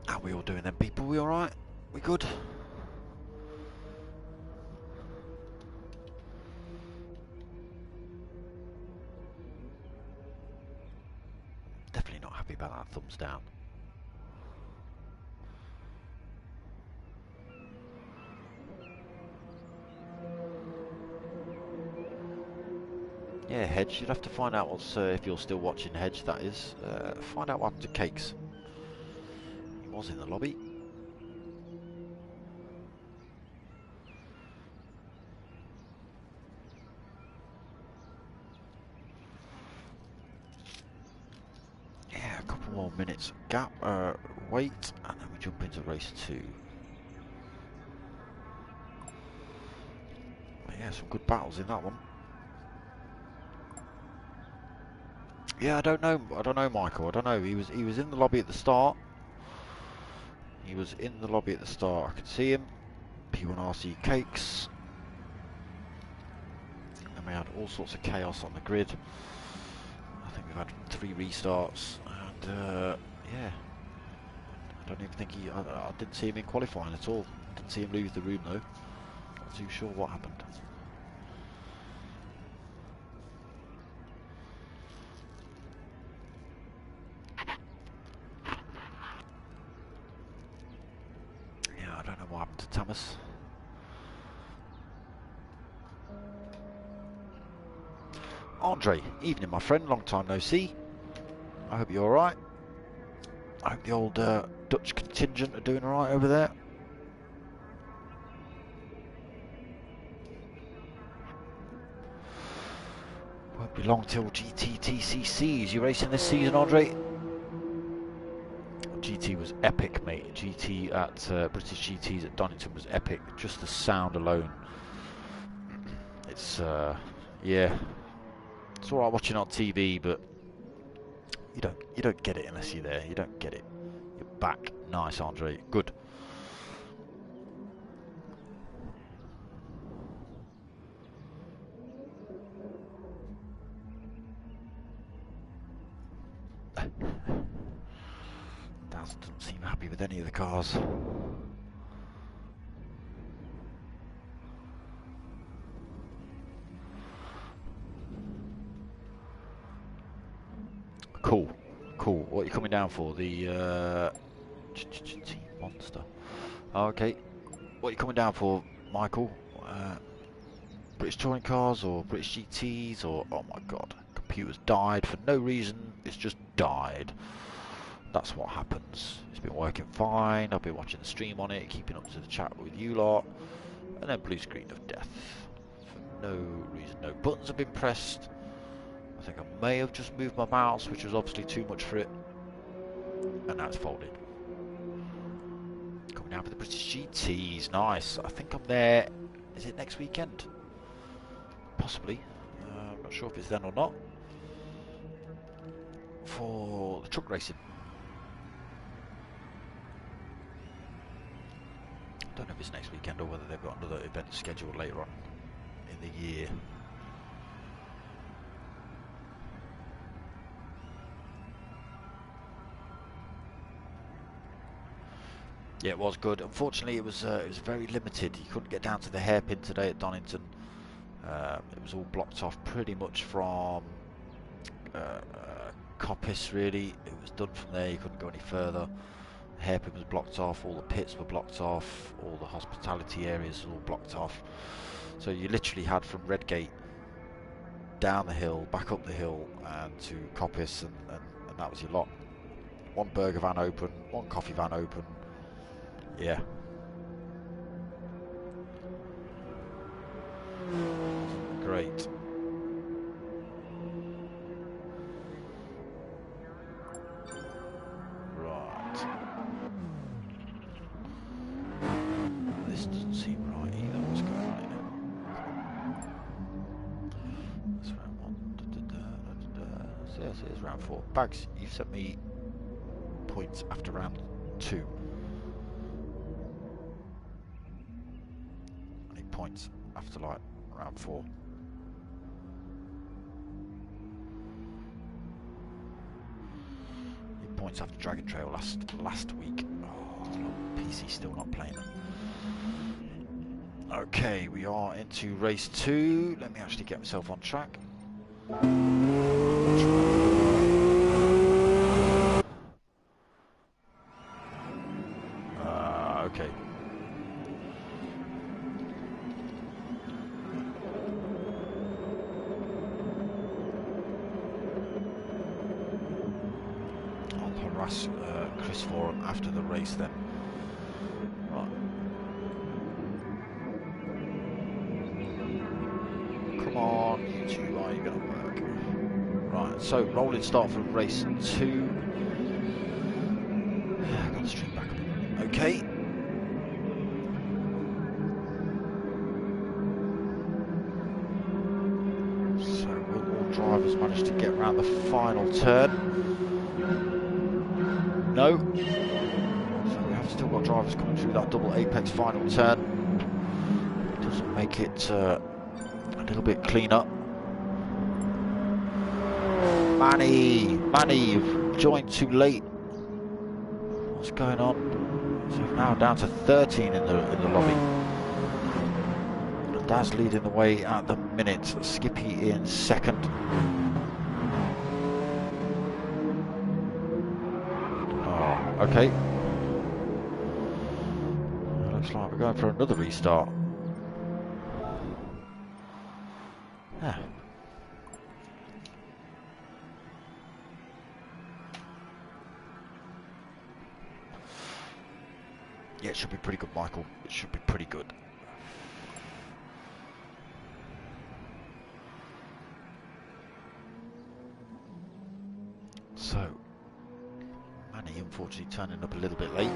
How we all doing then, people? We alright? We good? Definitely not happy about that thumbs down. Hedge. You'd have to find out what's, if you're still watching Hedge, that is. Find out what happened to Cakes. He was in the lobby. Yeah, a couple more minutes gap, wait, and then we jump into race 2. But yeah, some good battles in that one. Yeah, I don't know, Michael. I don't know. He was in the lobby at the start. He was in the lobby at the start. I could see him. P1RC Cakes. And we had all sorts of chaos on the grid. I think we've had 3 restarts, and yeah, I don't even think I didn't see him in qualifying at all. Didn't see him leave the room though. Not too sure what happened. Yeah, I don't know what happened to Thomas. Andre, evening my friend, long time no see. I hope you're alright. I hope the old Dutch contingent are doing alright over there. Won't be long till GTTCCs. You racing this season, Andre? GT was epic, mate. GT at British GTs at Donington was epic. Just the sound alone. It's yeah. It's alright watching on TV, but you don't get it unless you're there. You don't get it. You're back. Nice, Andre. Good. Daz doesn't seem happy with any of the cars. Cool. Cool. What are you coming down for? The monster. Okay. What are you coming down for, Michael? British touring cars or British GTs or... Oh my god. Computer's died for no reason. It's just died. That's what happens. It's been working fine. I've been watching the stream on it, keeping up to the chat with you lot. And then blue screen of death. For no reason. No buttons have been pressed. I think I may have just moved my mouse, which was obviously too much for it. And now it's folded. Coming down for the British GTs. Nice. I think I'm there. Is it next weekend? Possibly. I'm not sure if it's then or not. For the truck racing. I don't know if it's next weekend or whether they've got another event scheduled later on in the year. Yeah, it was good. Unfortunately, it was very limited. You couldn't get down to the hairpin today at Donington. It was all blocked off pretty much from Coppice, really. It was done from there. You couldn't go any further. The hairpin was blocked off. All the pits were blocked off. All the hospitality areas were all blocked off. So you literally had from Redgate down the hill, back up the hill, and to Coppice, and that was your lot. One burger van open, one coffee van open. Yeah. Great. Right. This doesn't seem right either. What's going on here? That's round 1. So yes, it is round 4. Bags, you've sent me points after round 2. Points after like round 4. Points after Dragon Trail last week. Oh, PC still not playing them. Okay, we are into race 2. Let me actually get myself on track. Okay. to ask Chris for him after the race then. Right. Come on, you two, are you going to work? Right, so rolling start for race 2. Got the stream back up. Okay. So will all drivers manage to get around the final turn? No. So we have still got drivers coming through that double apex final turn. Doesn't make it a little bit cleaner. Manny, you've joined too late. What's going on? So now down to 13 in the lobby. Daz leading the way at the minute. Skippy in second. Oh, okay. Looks like we're going for another restart. Yeah. Yeah, it should be pretty good, Michael. It should be pretty good. So, Manny unfortunately turning up a little bit late.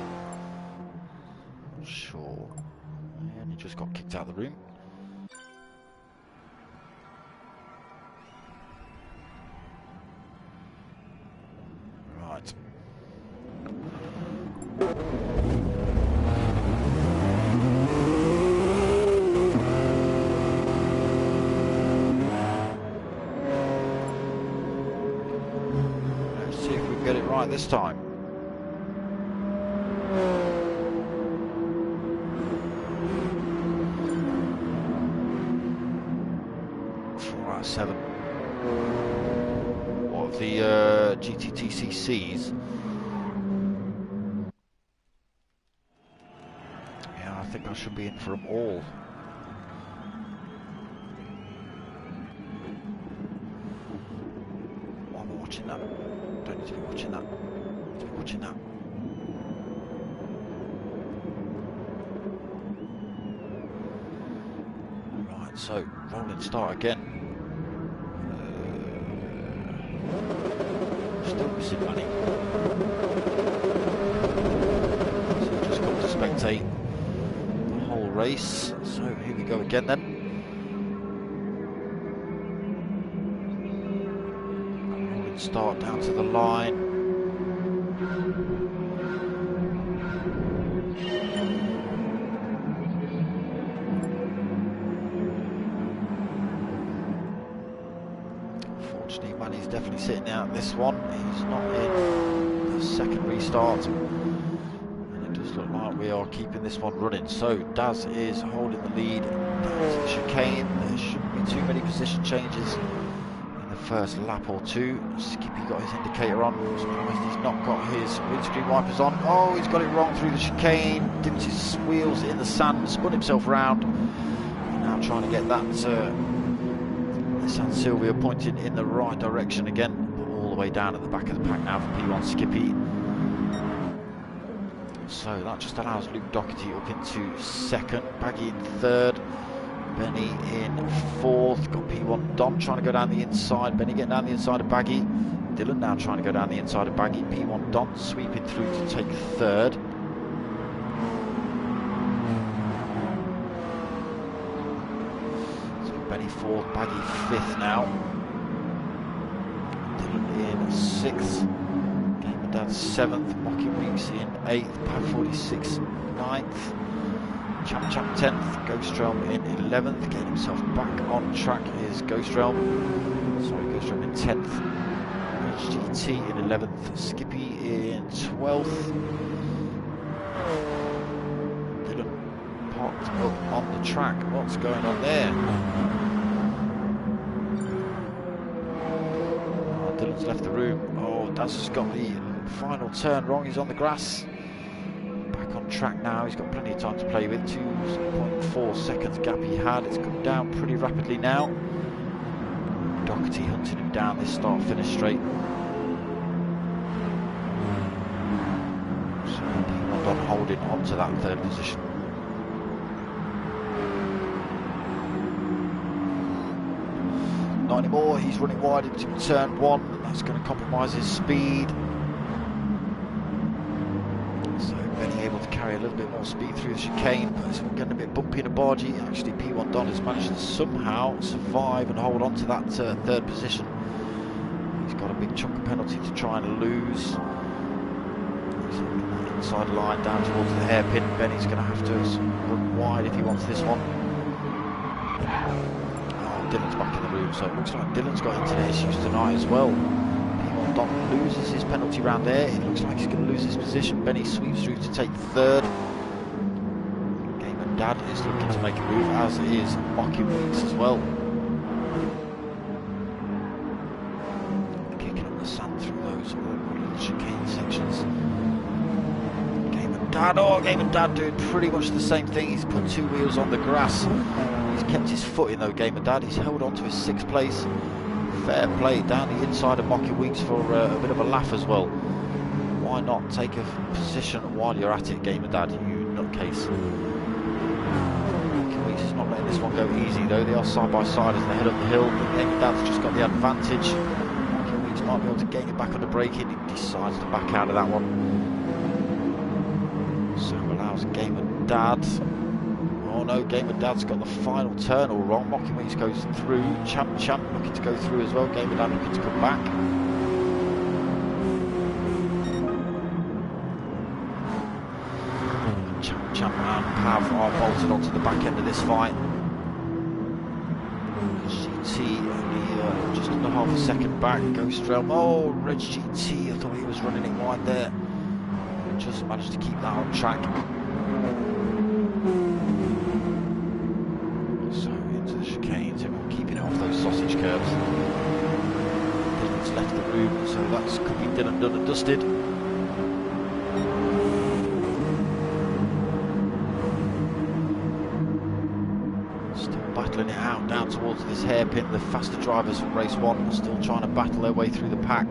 Not sure. And he just got kicked out of the room. Right. Let's see if we can get it right this time. 4 out of 7. What of the GTTCCs? Yeah, I think I should be in for them all. Why am I watching that? Don't need to be watching that. Need to be watching that. Right, so rolling start again. Still missing Manny. So just got to spectate the whole race. So here we go again then. Rolling start down to the line. Unfortunately, Manny's definitely sitting out this one. He's not in the second restart. And it does look like we are keeping this one running. So Daz is holding the lead down to the chicane. There shouldn't be too many position changes in the first lap or two. Skippy got his indicator on. I'm surprised he's not got his windscreen wipers on. Oh, he's got it wrong through the chicane. Dipped his wheels in the sand, spun himself round. Now trying to get that San Silvia pointing in the right direction again, but all the way down at the back of the pack now for P1 Skippy. So that just allows Luke Doherty up into second, Baggy in third, Benny in fourth. Got P1 Dom trying to go down the inside, Benny getting down the inside of Baggy. Dylan now trying to go down the inside of Baggy. P1 Dom sweeping through to take third. Benny fourth, Baggy fifth now. Dylan in sixth. Game and Dad seventh. Mocking Reeves in eighth. Pad 46 ninth. Champ 10th. Ghost Realm in 11th. Getting himself back on track is Ghost Realm. Sorry, Ghost Realm in 10th. HGT in 11th. Skippy in 12th. Dylan popped up on the track. What's going on there? Dylan's left the room. Oh, Daz has got the final turn wrong. He's on the grass. Back on track now. He's got plenty of time to play with. 2.4 seconds gap he had. It's come down pretty rapidly now. Doherty hunting him down this start-finish straight. holding onto that third position. Not anymore, he's running wide into turn 1, and that's going to compromise his speed. So Benny able to carry a little bit more speed through the chicane, but it's getting a bit bumpy in a bargy. Actually, P1 Don has managed to somehow survive and hold on to that third position. He's got a big chunk of penalty to try and lose. He's holding that inside line down towards the hairpin. Benny's going to have to run wide if he wants this one. Dylan's back in the room, so it looks like Dylan's got internet issues tonight as well. P1 Don loses his penalty round there. It looks like he's going to lose his position. Benny sweeps through to take third. Gamer Dad is looking to make a move, as is Mocking Weeks as well. Kicking up the sand through those little chicane sections. Gamer Dad doing pretty much the same thing. He's put 2 wheels on the grass. He's kept his foot in though, Gamer Dad. He's held on to his 6th place. Fair play down the inside of Mocking Weeks for a bit of a laugh as well. Why not take a position while you're at it, Gamer Dad, you nutcase. Mocking Weeks is not letting this one go easy though. They are side by side as they head up the hill. But Gamer Dad's just got the advantage. Mocking Weeks might be able to gain it back under braking. He decides to back out of that one. So allows Gamer Dad. Oh no, Gamer Dad's got the final turn all wrong. Mocking Weeks goes through. Champ looking to go through as well. Gamer Dad looking to come back. Champ and Pav are bolted onto the back end of this fight. GT only just under half a second back. Ghost Realm. Oh, Red GT. I thought he was running it wide there. Just managed to keep that on track. So into the chicanes, everyone keeping it off those sausage curves. Dylan's left the room, so that's could be Dylan done and dusted. Still battling it out down towards this hairpin. The faster drivers from race 1 are still trying to battle their way through the pack.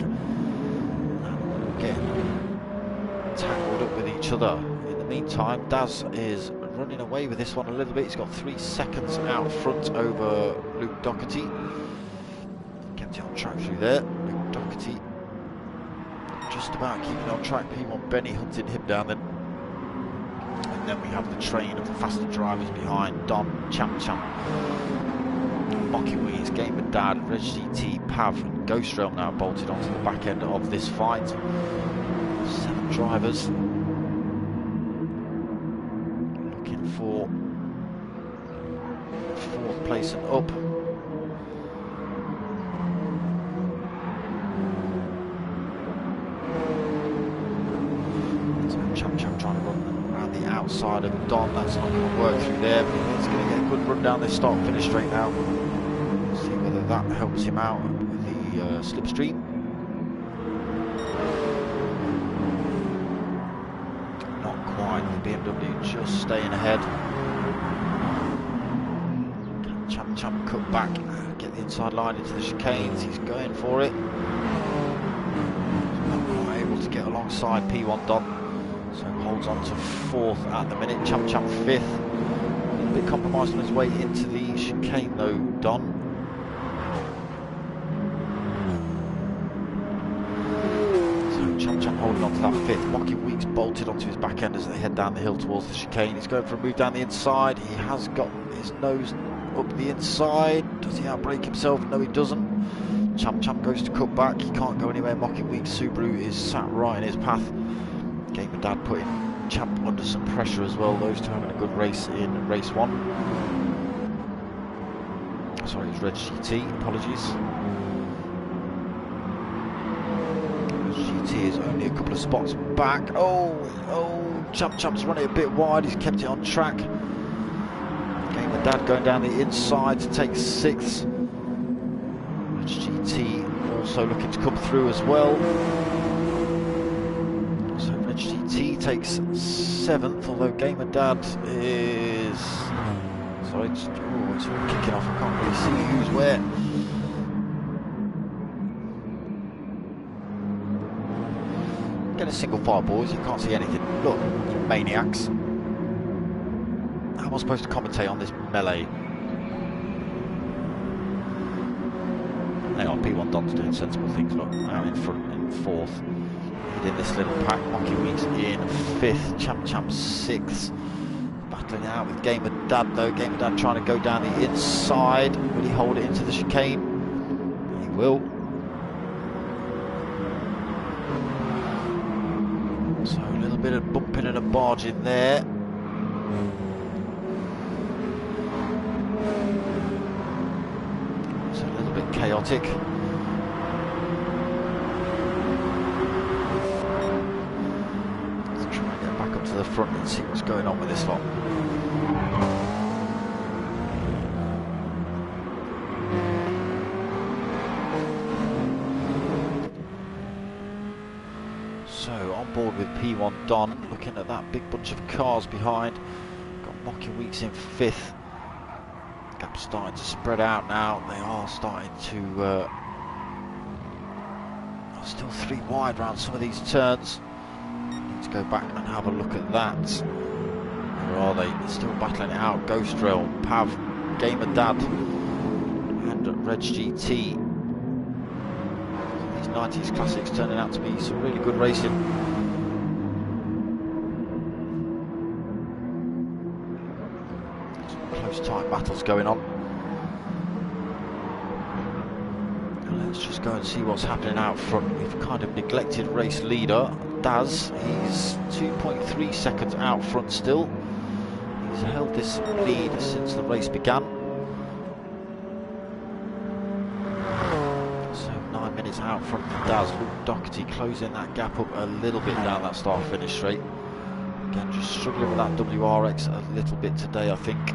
Again, tangled up with each other. In the meantime, Daz is running away with this one a little bit. He's got 3 seconds out front over Luke Doherty. Kept it on track through there. Luke Doherty just about keeping it on track. P1 Benny hunting him down then. And then we have the train of the faster drivers behind. Don, Champ, Mocking Weeks, Gamer Dad, Reg GT, Pav and Ghost Realm now bolted onto the back end of this fight. 7 drivers looking for 4th place and up. So Champ trying to run around the outside of Don. That's not going to work through there, but he's going to get a good run down this start and finish straight now. See whether that helps him out with the slipstream. BMW just staying ahead. Champ cut back, get the inside line into the chicanes. He's going for it. He's not quite able to get alongside P1 Don, so holds on to 4th at the minute. Champ 5th. A little bit compromised on his way into the chicane though, Don. Champ holding on to that 5th. Mocking Weeks bolted onto his back end as they head down the hill towards the chicane. He's going for a move down the inside. He has got his nose up the inside. Does he outbrake himself? No, he doesn't. Champ goes to cut back. He can't go anywhere. Mocking Weeks Subaru is sat right in his path. Gamer Dad putting Champ under some pressure as well. Those two having a good race in race 1. Sorry, it's Red GT. Apologies. GT is only a couple of spots back. Oh, Champ's run it a bit wide. He's kept it on track. Gamer Dad going down the inside to take 6th. GT also looking to come through as well. So GT takes 7th, although Gamer Dad is... Sorry, it's all kicking off. I can't really see who's where. Get a single file, boys. You can't see anything. Look, you maniacs. How am I supposed to commentate on this melee? Hang on, P1 Don's doing sensible things. Look, out in front in 4th. In this little pack, Mocky Weeks in 5th, Champ 6th. Battling out with Gamer Dad though. Gamer Dad trying to go down the inside. Will he hold it into the chicane? He will. So a little bit of bumping and a barge in there. It's a little bit chaotic. To the front and see what's going on with this lot. So on board with P1 Don, looking at that big bunch of cars behind. Got Mocky Weeks in 5th. Gap's starting to spread out now. They are starting to still 3 wide around some of these turns. Go back and have a look at that. Where are they? They're still battling it out. Ghost Rail, Pav, Gamer Dad, and Reg GT. These 90s classics turning out to be some really good racing. Some close, tight battles going on. Let's just go and see what's happening out front. We've kind of neglected race leader Daz. He's 2.3 seconds out front still. He's held this lead since the race began. So 9 minutes out front for Daz. Luke Doherty closing that gap up a little bit down that start-finish straight. Again, just struggling with that WRX a little bit today, I think.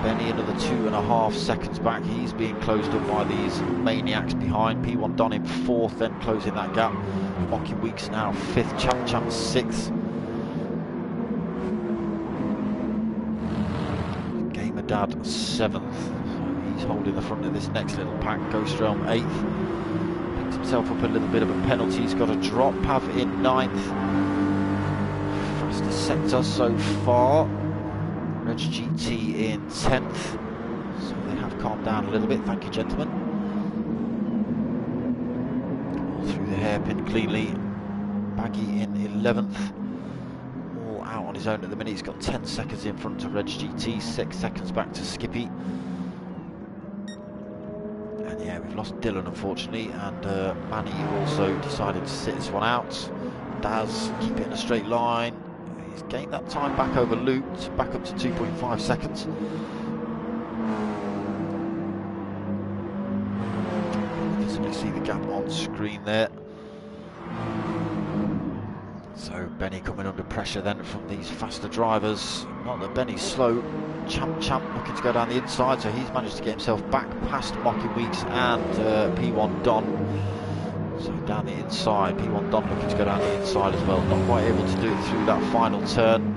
Benny another 2.5 seconds back. He's being closed up by these maniacs behind. P1 Don in 4th, then closing that gap. Mocky Weeks now 5th, Champ 6th. Gamer Dad 7th. So he's holding the front of this next little pack. Ghost Realm 8th. Picks himself up a little bit of a penalty. He's got a drop. Pav in 9th. Fastest sector so far. Reg GT in 10th, so they have calmed down a little bit, thank you gentlemen. All through the hairpin cleanly. Baggy in 11th, all out on his own at the minute. He's got 10 seconds in front of Reg GT, 6 seconds back to Skippy. And yeah, we've lost Dylan unfortunately, and Manny also decided to sit this one out. Daz keep it in a straight line. He's gained that time back over Luke, back up to 2.5 seconds. You can see the gap on screen there. So Benny coming under pressure then from these faster drivers. Not that Benny's slow. Champ looking to go down the inside, so he's managed to get himself back past Mocky Weeks and P1 Don. So down the inside, P1 Don looking to go down the inside as well. Not quite able to do it through that final turn.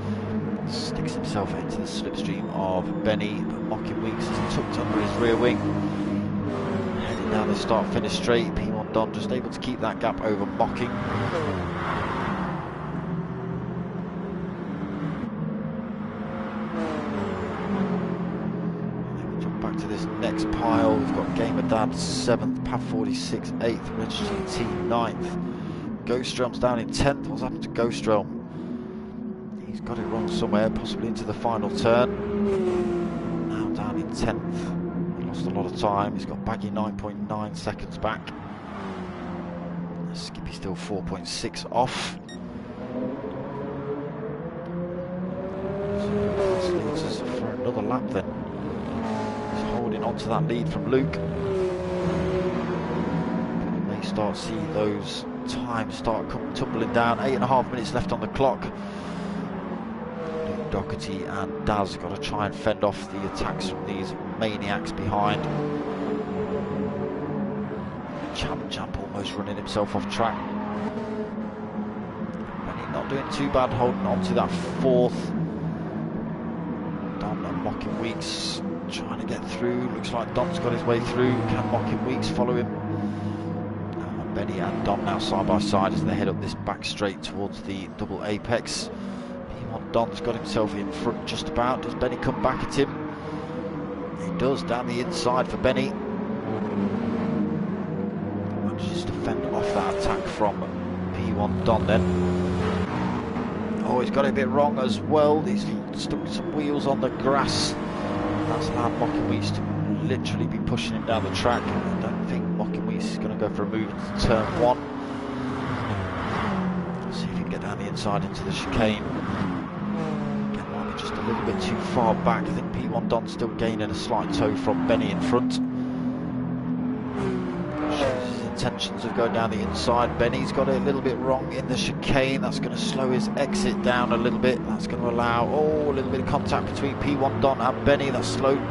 Sticks himself into the slipstream of Benny, but Mocky Weeks is tucked under his rear wing. Heading down the start-finish straight. P1 Don just able to keep that gap over Mocky. To this next pile, we've got Gamer Dad 7th, Pav 46 8th, Reg GT 9th. Ghost Realm's down in 10th. What's happened to Ghost Realm? He's got it wrong somewhere, possibly into the final turn. Now down in 10th. He lost a lot of time. He's got Baggy 9.9 seconds back. Skippy still 4.6 off. So this leads us for another lap then. Holding on to that lead from Luke. We may start seeing those times start tumbling down. 8.5 minutes left on the clock. Luke Doherty and Daz got to try and fend off the attacks from these maniacs behind. Champ almost running himself off track. Benny not doing too bad, holding on to that 4th. Don and Mocky Weeks trying to get through. Looks like Don's got his way through. Can Mocky Weeks follow him? Benny and Don now side by side as they head up this back straight towards the double apex. P1 Don's got himself in front just about. Does Benny come back at him? He does, down the inside for Benny. Manages to fend off that attack from P1 Don then. Oh, he's got it a bit wrong as well. He's stuck some wheels on the grass. That's allowed Mockinwees to literally be pushing him down the track. I don't think Mockinwees is going to go for a move to turn 1. See if he can get down the inside into the chicane. Again, might be just a little bit too far back. I think P1 Don still gaining a slight toe from Benny in front. Shows his intentions of going down the inside. Benny's got it a little bit wrong in the chicane. That's going to slow his exit down a little bit. That's going to allow a little bit of contact between P1 Don and Benny. That's slowed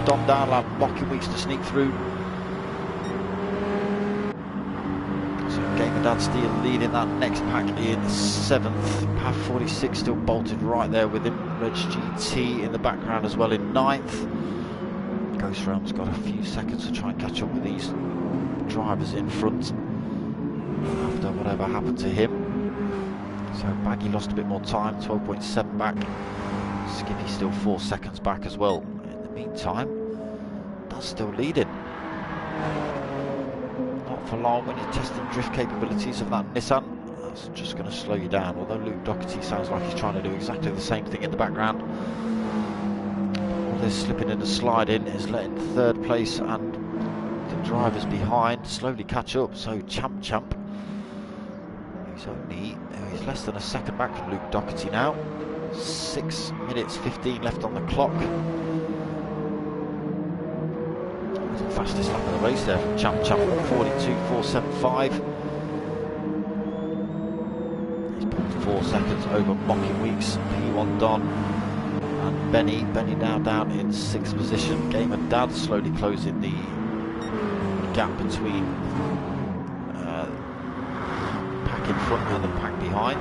Don down, allowed Mockinwees to sneak through. So Gamer Dad Steel leading that next pack in 7th. Pav 46 still bolted right there with him. Reg GT in the background as well in 9th. Ghost Realm's got a few seconds to try and catch up with these drivers in front after whatever happened to him. So Baggy lost a bit more time, 12.7 back. Skippy still 4 seconds back as well. In the meantime, that's still leading. Not for long when you're testing drift capabilities of that Nissan. That's just going to slow you down. Although Luke Doherty sounds like he's trying to do exactly the same thing in the background. All this slipping and sliding is letting 3rd place and the drivers behind slowly catch up. So Champ he's less than a second back from Luke Doherty now. 6 minutes 15 left on the clock. That's the fastest lap of the race there from Champ 42.475. He's pulled 4 seconds over Mockinwees, P1 Don and Benny now down in 6th position. Gamer Dad slowly closing the gap between pack in front and the pack behind.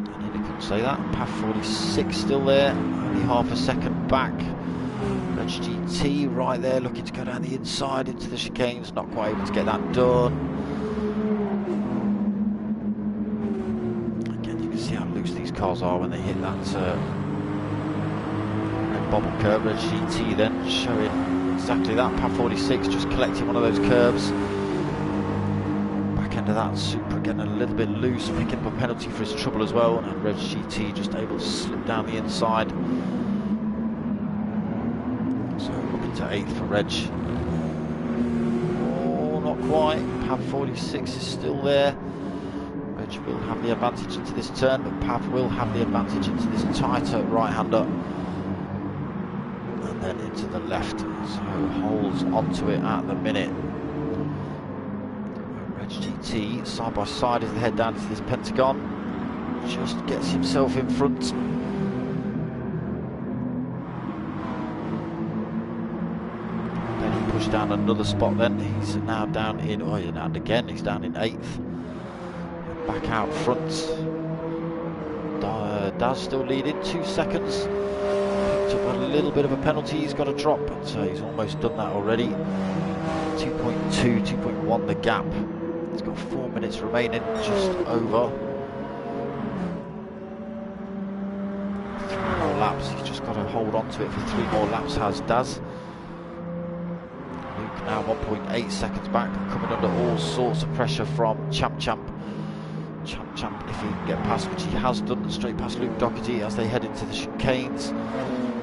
I nearly couldn't say that. Pav 46 still there, only half a second back. Reg GT right there looking to go down the inside into the chicanes, not quite able to get that done. Again, you can see how loose these cars are when they hit that red bobble curve. Reg GT then showing exactly that. Pav 46 just collecting one of those curves. Back end of that Supra getting a little bit loose, picking up a penalty for his trouble as well, and Reg GT just able to slip down the inside. So looking to 8th for Reg. Oh, not quite. Pav 46 is still there. Reg will have the advantage into this turn, but Pav will have the advantage into this tighter right-hander. And then into the left, so holds onto it at the minute. Reg GT side by side as they head down to this pentagon, just gets himself in front. Then he pushed down another spot. Then he's now down in, and again he's down in 8th. Back out front. Daz still leading, 2 seconds. Took a little bit of a penalty, he's got a drop, but he's almost done that already. 2.2, 2.1 the gap. He's got 4 minutes remaining, just over. 3 more laps, he's just got to hold on to it for 3 more laps, has Daz. Luke now 1.8 seconds back, coming under all sorts of pressure from Champ, if he can get past, which he has done, straight past Luke Doherty as they head into the chicanes.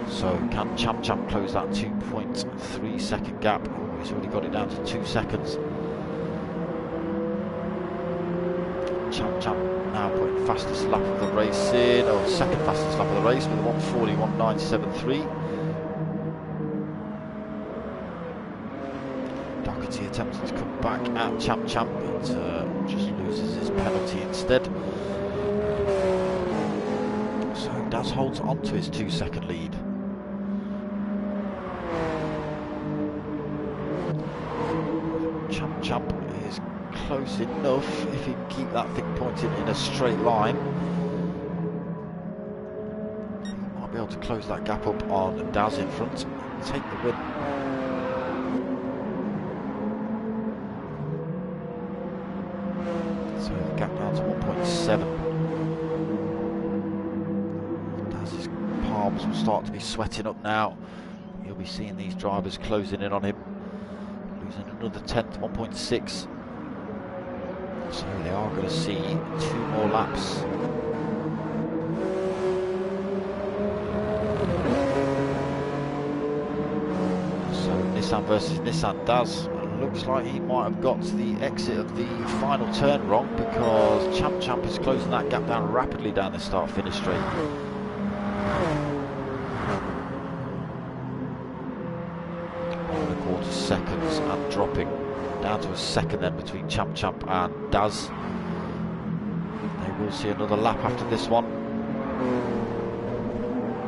So can Champ close that 2.3 second gap? Oh, he's already got it down to 2 seconds. Champ now putting fastest lap of the race in, or second fastest lap of the race with a 1:40.1973. Doherty attempting to come back at Champ, but just loses his penalty instead. So Daz holds on to his 2 second lead. Champ is close enough if he can keep that thing pointed in a straight line. He might be able to close that gap up on Daz in front and take the win. So the gap down to 1.7. As his palms will start to be sweating up now, you'll be seeing these drivers closing in on him. Losing another tenth, 1.6. So they are going to see 2 more laps. So Nissan versus Nissan Daz. Looks like he might have got to the exit of the final turn wrong, because Champ is closing that gap down rapidly down the start-finish straight. Seconds and dropping down to a second then between Champ and Daz. They will see another lap after this one.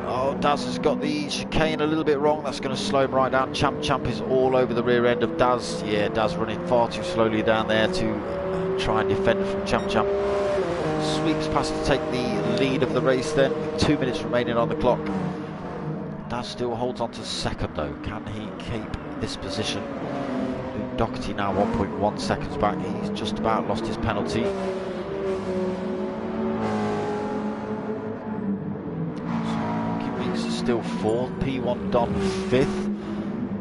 Oh, Daz has got the chicane a little bit wrong. That's going to slow him right down. Champ is all over the rear end of Daz. Yeah, Daz running far too slowly down there to try and defend from Champ. Sweeps past to take the lead of the race then, with 2 minutes remaining on the clock. Daz still holds on to second though. Can he keep this position? Luke Doherty now 1.1 seconds back. He's just about lost his penalty. Weeks is still fourth. P1 Don fifth.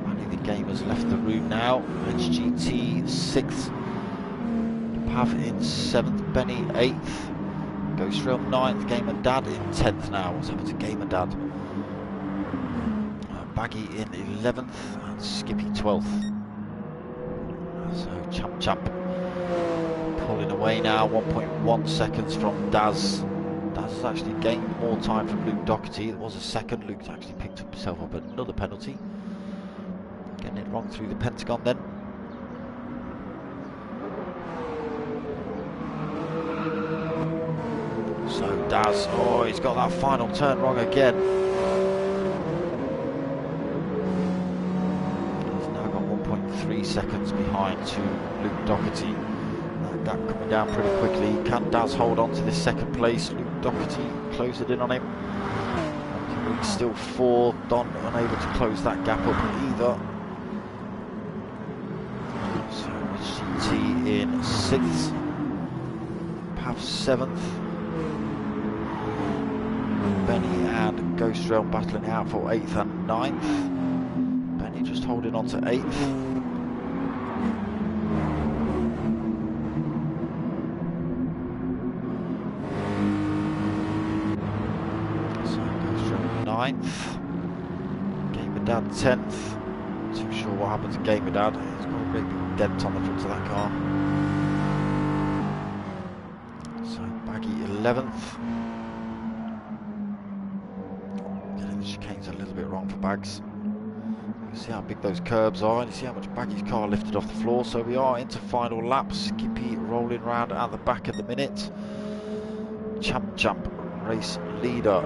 Only the game has left the room now. HGT sixth. Pav in seventh. Benny eighth. Ghost Realm ninth. Gamer Dad in 10th now. What's happened to Gamer Dad? Baggy in 11th and Skippy 12th. So Champ pulling away now, 1.1 seconds from Daz. Daz has actually gained more time from Luke Doherty. It was a second. Luke's actually picked himself up another penalty. Getting it wrong through the Pentagon then. So Daz, oh, he's got that final turn wrong again. 3 seconds behind to Luke Doherty. That gap coming down pretty quickly. Can Daz hold on to this second place? Luke Doherty closed it in on him. Luke's still 4. Don unable to close that gap up either. So HGT in 6th. Pav 7th. Benny and Ghost Realm battling out for 8th and 9th. Benny just holding on to 8th. Gamer Dad 10th. Not too sure what happened to Gamer Dad. He's got a big dent on the front of that car. So Baggy 11th. Getting the chicanes a little bit wrong for Bags. You can see how big those curbs are, and you see how much Baggy's car lifted off the floor. So we are into final lap. Skippy rolling round at the back at the minute. Champ race leader.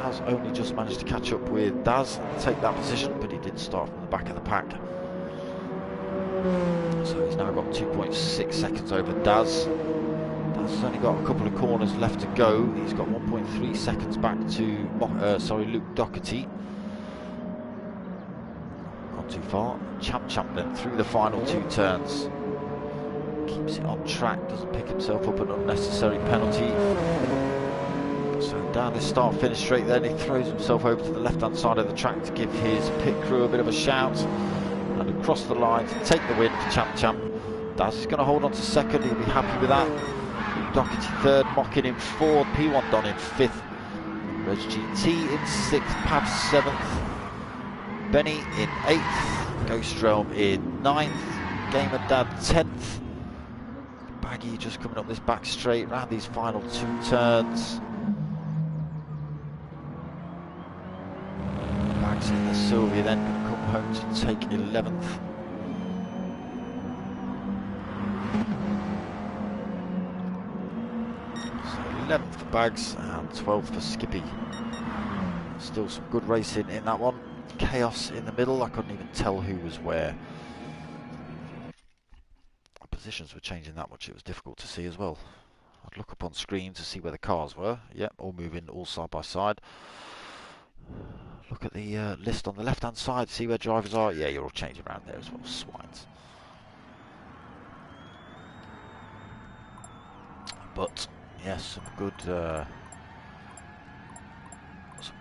Has only just managed to catch up with Daz and take that position, but he did start from the back of the pack. So he's now got 2.6 seconds over Daz. Daz has only got a couple of corners left to go. He's got 1.3 seconds back to Luke Doherty. Not too far. Champ then through the final 2 turns. Keeps it on track, doesn't pick himself up an unnecessary penalty. So down this start-finish straight then, he throws himself over to the left-hand side of the track to give his pit crew a bit of a shout. And across the line to take the win for Champ. Daz is going to hold on to second, he'll be happy with that. Doherty third, Mocking in fourth, P1 Don in 5th. Reg GT in 6th, Pav 7th. Benny in 8th, Ghost Realm in 9th, Gamer Dad 10th. Baggy just coming up this back straight, round these final 2 turns. In the Sylvia then going to come home to take 11th. So 11th for Bags and 12th for Skippy. Still some good racing in that one. Chaos in the middle. I couldn't even tell who was where. Positions were changing that much, it was difficult to see as well. I'd look up on screen to see where the cars were. Yep, all moving all side by side. Look at the list on the left hand side, see where drivers are. Yeah, you're all changing around there as well, swines. But yes, some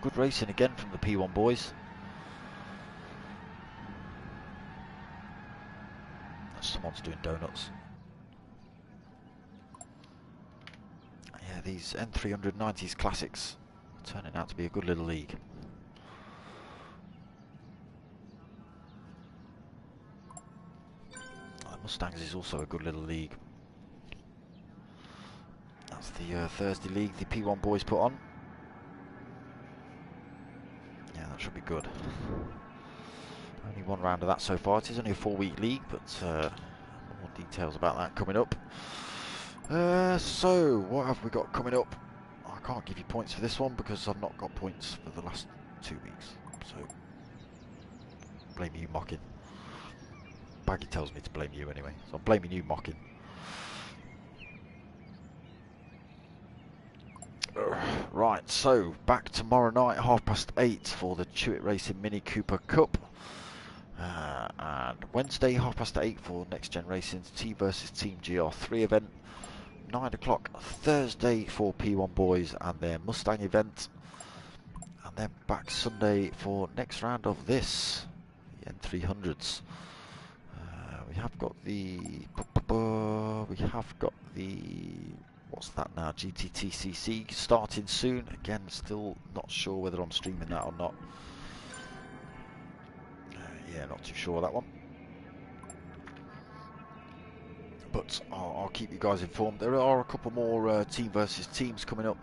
good racing again from the P1 boys. Someone's doing donuts. Yeah, these N300 90's classics are turning out to be a good little league. Mustangs is also a good little league. That's the Thursday league the P1 boys put on. Yeah, that should be good. Only one round of that so far. It is only a 4-week league, but more details about that coming up. So, what have we got coming up? I can't give you points for this one because I've not got points for the last 2 weeks. So, blame you, Mocking. Baggy tells me to blame you anyway, so I'm blaming you, Mocking. Right, so back tomorrow night, 8:30 for the Chewit Racing Mini Cooper Cup. And Wednesday, 8:30 for Next Gen Racing's T versus Team GR3 event. 9 o'clock Thursday for P1 boys and their Mustang event. And then back Sunday for next round of this, the N300s. We have got the what's that now, GTTCC starting soon. Again, still not sure whether I'm streaming that or not. Yeah, not too sure of that one, but I'll keep you guys informed. There are a couple more team versus teams coming up.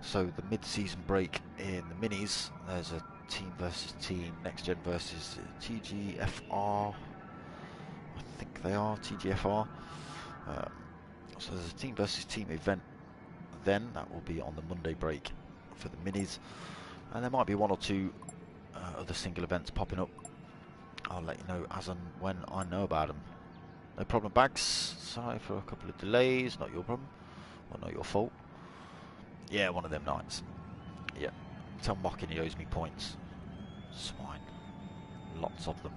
So the mid-season break in the minis, there's a team versus team, Next Gen versus TGFR. I think they are TGFR. So there's a team versus team event then, that will be on the Monday break for the minis, and there might be one or two other single events popping up. I'll let you know as and when I know about them. No problem, Bags. Sorry for a couple of delays. Not your problem, or not your fault. Yeah, one of them nights. Yeah, tell Mocking he owes me points. Swine, lots of them.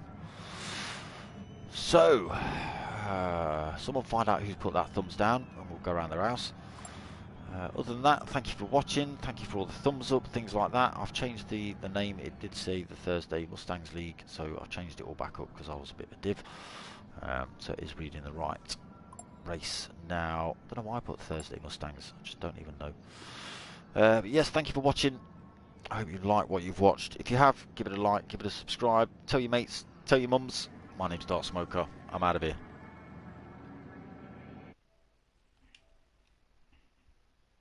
So, someone find out who's put that thumbs down and we'll go around their house. Other than that, thank you for watching, thank you for all the thumbs up, things like that. I've changed the name. It did say the Thursday Mustangs League, so I've changed it all back up because I was a bit of a div. So it is reading the right race now. I don't know why I put Thursday Mustangs, I just don't even know. But yes, thank you for watching. I hope you like what you've watched. If you have, give it a like, give it a subscribe, tell your mates, tell your mums. My name's darksmoka. I'm out of here.